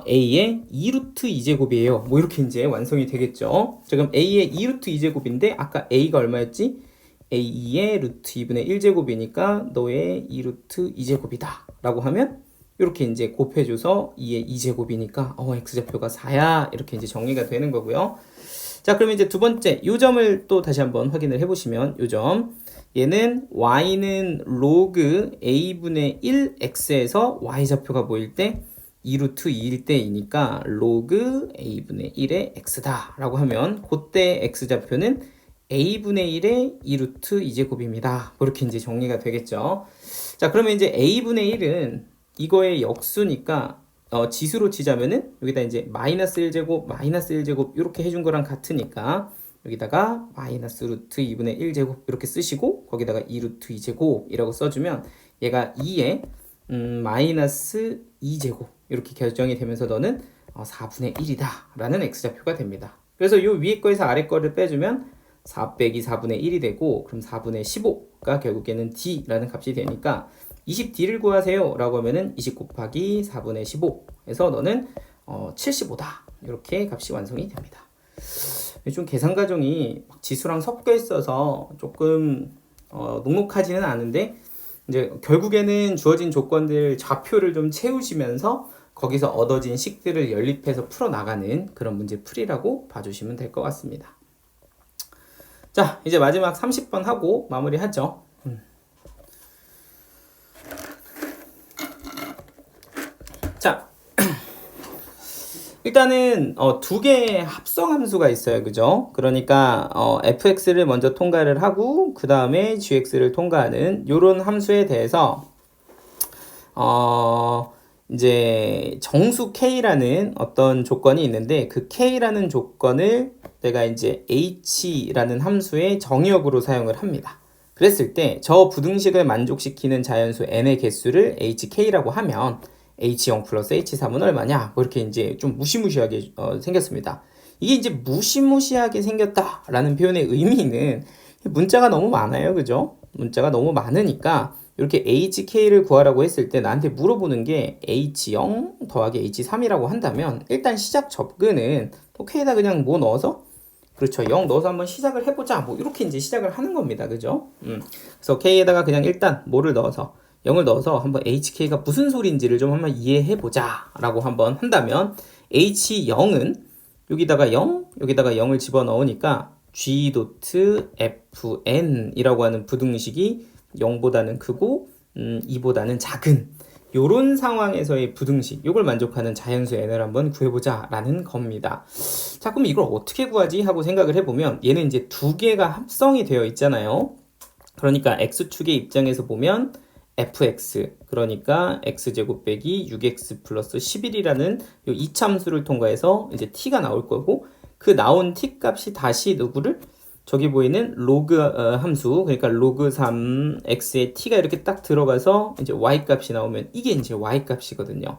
a의 2루트 2제곱이에요. 뭐 이렇게 이제 완성이 되겠죠. 자, 그럼 a의 2루트 2제곱인데 아까 a가 얼마였지? a의 루트 2분의 1제곱이니까 너의 2루트 2제곱이다 라고 하면 이렇게 이제 곱해줘서 2의 2제곱이니까 x좌표가 4야 이렇게 이제 정리가 되는 거고요. 자, 그러면 이제 두 번째 이 점을 또 다시 한번 확인을 해보시면 이 점, 얘는 y는 로그 a분의 1x에서 y좌표가 보일 때 2루트 2일 때이니까 로그 a분의 1의 x다 라고 하면 그때 x좌표는 a분의 1의 2루트 2제곱입니다. 그렇게 이제 정리가 되겠죠. 자, 그러면 이제 a분의 1은 이거의 역수니까 지수로 치자면은 여기다 이제 마이너스 1제곱, 마이너스 1제곱 이렇게 해준 거랑 같으니까 여기다가 마이너스 루트 2분의 1제곱 이렇게 쓰시고 거기다가 2루트 2제곱이라고 써주면 얘가 2에 마이너스 2제곱 이렇게 결정이 되면서 너는 4분의 1이다 라는 x좌표가 됩니다. 그래서 요 위에 거에서 아래 거를 빼주면 4 빼기 4분의 1이 되고, 그럼 4분의 15가 결국에는 d라는 값이 되니까 20d를 구하세요 라고 하면은 20 곱하기 4분의 15 해서 너는 75다 이렇게 값이 완성이 됩니다. 좀 계산 과정이 지수랑 섞여 있어서 조금 녹록하지는 않은데 이제 결국에는 주어진 조건들 좌표를 좀 채우시면서 거기서 얻어진 식들을 연립해서 풀어나가는 그런 문제 풀이라고 봐주시면 될 것 같습니다. 자, 이제 마지막 30번 하고 마무리하죠. 자, 일단은 두 개의 합성함수가 있어요, 그죠? 그러니까 fx를 먼저 통과를 하고 그 다음에 gx를 통과하는 요런 함수에 대해서 이제 정수 k라는 어떤 조건이 있는데 그 k라는 조건을 내가 이제 h라는 함수의 정의역으로 사용을 합니다. 그랬을 때 저 부등식을 만족시키는 자연수 n의 개수를 hk라고 하면 h0 플러스 h3은 얼마냐? 뭐 이렇게 이제 좀 무시무시하게 생겼습니다. 이게 이제 무시무시하게 생겼다라는 표현의 의미는 문자가 너무 많아요, 그죠? 문자가 너무 많으니까 이렇게 hk를 구하라고 했을 때 나한테 물어보는 게 h0 더하기 h3이라고 한다면 일단 시작 접근은 k에다 그냥 뭐 넣어서 그렇죠. 0 넣어서 한번 시작을 해보자. 뭐 이렇게 이제 시작을 하는 겁니다. 그죠? 그래서 K에다가 그냥 일단 뭐를 넣어서 0을 넣어서 한번 HK가 무슨 소리인지를 좀 한번 이해해보자 라고 한번 한다면 H0은 여기다가 0, 여기다가 0을 집어넣으니까 G.Fn이라고 하는 부등식이 0보다는 크고 2보다는 작은 요런 상황에서의 부등식, 요걸 만족하는 자연수 n을 한번 구해보자 라는 겁니다. 자, 그럼 이걸 어떻게 구하지 하고 생각을 해보면 얘는 이제 두 개가 합성이 되어 있잖아요. 그러니까 x축의 입장에서 보면 fx, 그러니까 x제곱 빼기 6x 플러스 11이라는 요 이차함수를 통과해서 이제 t가 나올 거고, 그 나온 t 값이 다시 누구를 저기 보이는 로그 함수, 그러니까 로그 3x에 t가 이렇게 딱 들어가서 이제 y 값이 나오면 이게 이제 y 값이거든요.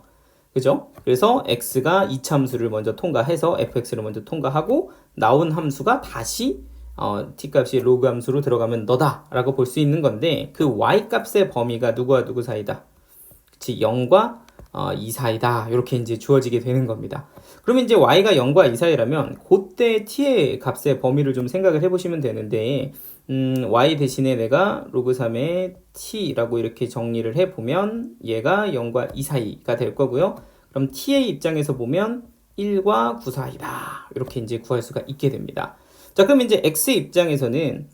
그죠? 그래서 x가 이차함수를 먼저 통과해서 fx를 먼저 통과하고 나온 함수가 다시 t 값이 로그 함수로 들어가면 너다 라고 볼 수 있는 건데, 그 y 값의 범위가 누구와 누구 사이다? 그치, 0과 2 사이다. 이렇게 이제 주어지게 되는 겁니다. 그러면 이제 y가 0과 2 사이라면 그때 t의 값의 범위를 좀 생각을 해보시면 되는데, y 대신에 내가 로그 3의 t라고 이렇게 정리를 해보면 얘가 0과 2 사이가 될 거고요. 그럼 t의 입장에서 보면 1과 9 사이다. 이렇게 이제 구할 수가 있게 됩니다. 자, 그럼 이제 x의 입장에서는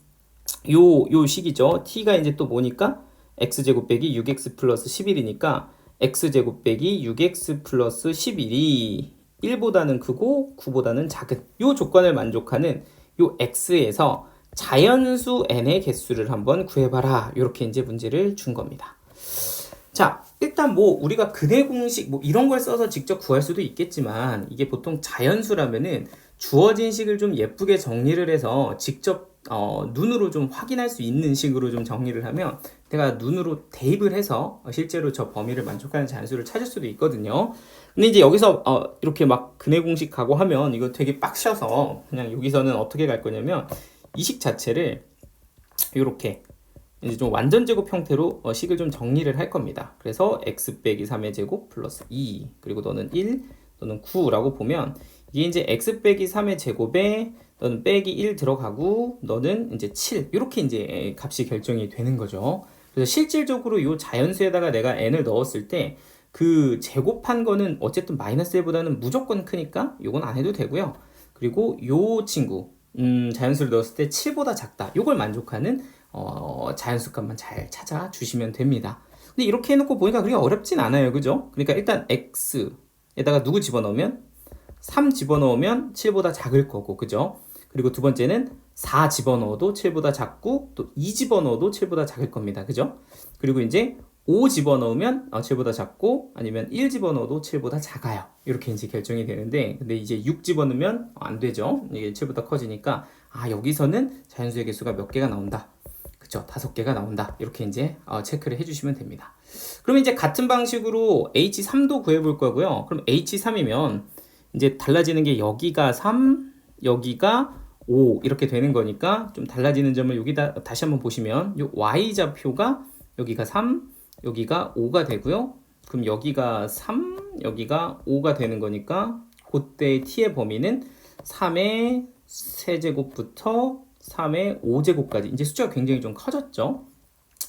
요 식이죠. t가 이제 또 뭐니까? x제곱 빼기 6x 플러스 11이니까 x제곱 빼기 6x 플러스 11이 1보다는 크고 9보다는 작은 요 조건을 만족하는 요 x에서 자연수 n의 개수를 한번 구해봐라. 이렇게 이제 문제를 준 겁니다. 자, 일단 뭐 우리가 근해 공식 뭐 이런 걸 써서 직접 구할 수도 있겠지만, 이게 보통 자연수라면은 주어진 식을 좀 예쁘게 정리를 해서 직접 눈으로 좀 확인할 수 있는 식으로 좀 정리를 하면 내가 눈으로 대입을 해서 실제로 저 범위를 만족하는 자연수를 찾을 수도 있거든요. 근데 이제 여기서 이렇게 막 근해 공식 가고 하면 이거 되게 빡셔서 그냥 여기서는 어떻게 갈 거냐면 이 식 자체를 이렇게 이제 좀 완전 제곱 형태로 식을 좀 정리를 할 겁니다. 그래서 x 빼기 3의 제곱 플러스 2, 그리고 너는 1, 너는 9라고 보면 이게 이제 x 빼기 3의 제곱에 너는 빼기 1 들어가고 너는 이제 7, 이렇게 이제 값이 결정이 되는 거죠. 그래서 실질적으로 이 자연수에다가 내가 n을 넣었을 때 그 제곱한 거는 어쨌든 마이너스 1보다는 무조건 크니까 이건 안 해도 되고요. 그리고 이 친구 자연수를 넣었을 때 7보다 작다, 이걸 만족하는 자연수 값만 잘 찾아주시면 됩니다. 근데 이렇게 해놓고 보니까 그렇게 어렵진 않아요. 그죠? 그러니까 일단 x에다가 누구 집어넣으면 3 집어넣으면 7보다 작을 거고, 그죠? 그리고 두 번째는 4 집어넣어도 7보다 작고 또 2 집어넣어도 7보다 작을 겁니다. 그죠? 그리고 이제 5 집어넣으면 7보다 작고, 아니면 1 집어넣어도 7보다 작아요. 이렇게 이제 결정이 되는데, 근데 이제 6 집어넣으면 안 되죠. 이게 7보다 커지니까 여기서는 자연수의 개수가 몇 개가 나온다. 그쵸? 5개가 나온다. 이렇게 이제 체크를 해주시면 됩니다. 그럼 이제 같은 방식으로 H3도 구해볼 거고요. 그럼 H3이면 이제 달라지는 게 여기가 3, 여기가 5 이렇게 되는 거니까 좀 달라지는 점을 여기다 다시 한번 보시면 요 Y좌표가 여기가 3, 여기가 5가 되고요. 그럼 여기가 3, 여기가 5가 되는 거니까 그때 t의 범위는 3의 세제곱부터 3의 5제곱까지, 이제 숫자가 굉장히 좀 커졌죠.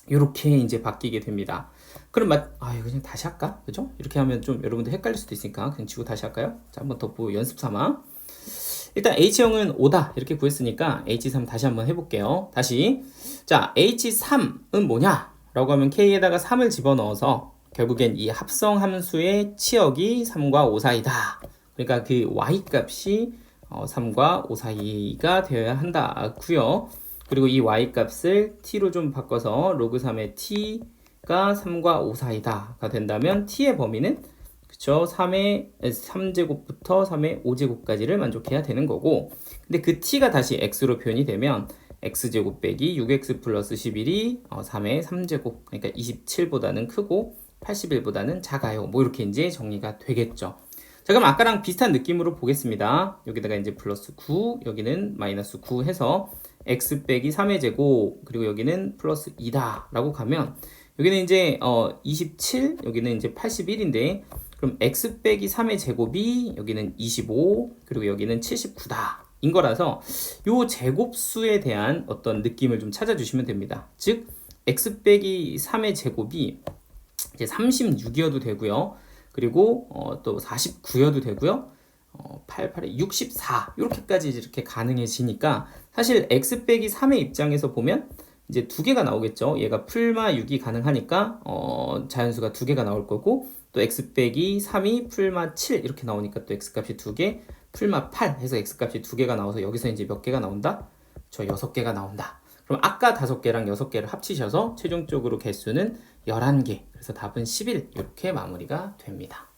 이렇게 이제 바뀌게 됩니다. 그럼 이거 그냥 다시 할까? 그죠? 이렇게 하면 좀 여러분들 헷갈릴 수도 있으니까 그냥 지고 다시 할까요? 자, 한번 더 연습 삼아. 일단 H0은 5다 이렇게 구했으니까 H3 다시 한번 해볼게요. 다시. 자, H3은 뭐냐? 라고 하면 K에다가 3을 집어넣어서 결국엔 이 합성 함수의 치역이 3과 5 사이다. 그러니까 그 y 값이 3과 5 사이가 되어야 한다고요. 그리고 이 y 값을 t로 좀 바꿔서 로그 3의 t가 3과 5 사이다가 된다면 t의 범위는 그쵸, 3제곱부터 3의 5제곱까지를 만족해야 되는 거고, 근데 그 t가 다시 x로 표현이 되면 x제곱 빼기 6x 플러스 11이 3의 3제곱, 그러니까 27보다는 크고 81보다는 작아요. 뭐 이렇게 이제 정리가 되겠죠. 자, 그럼 아까랑 비슷한 느낌으로 보겠습니다. 여기다가 이제 플러스 9, 여기는 마이너스 9 해서 x 빼기 3의 제곱, 그리고 여기는 플러스 2다 라고 가면 여기는 이제 27, 여기는 이제 81인데, 그럼 x 빼기 3의 제곱이 여기는 25, 그리고 여기는 79다 인 거라서 요 제곱수에 대한 어떤 느낌을 좀 찾아주시면 됩니다. 즉 x 빼기 3의 제곱이 이제 36이어도 되고요. 그리고 또 49여도 되고요. 8, 8에 64 이렇게까지 이렇게 가능해지니까 사실 x 빼기 3의 입장에서 보면 이제 두 개가 나오겠죠. 얘가 풀마 6이 가능하니까 자연수가 두 개가 나올 거고 또 x 빼기 3이 풀마 7 이렇게 나오니까 또 x 값이 두 개, 풀마 8 해서 x 값이 두 개가 나와서 여기서 이제 몇 개가 나온다? 저 6개가 나온다. 그럼 아까 5개랑 6개를 합치셔서 최종적으로 개수는 11개. 그래서 답은 11 이렇게 마무리가 됩니다.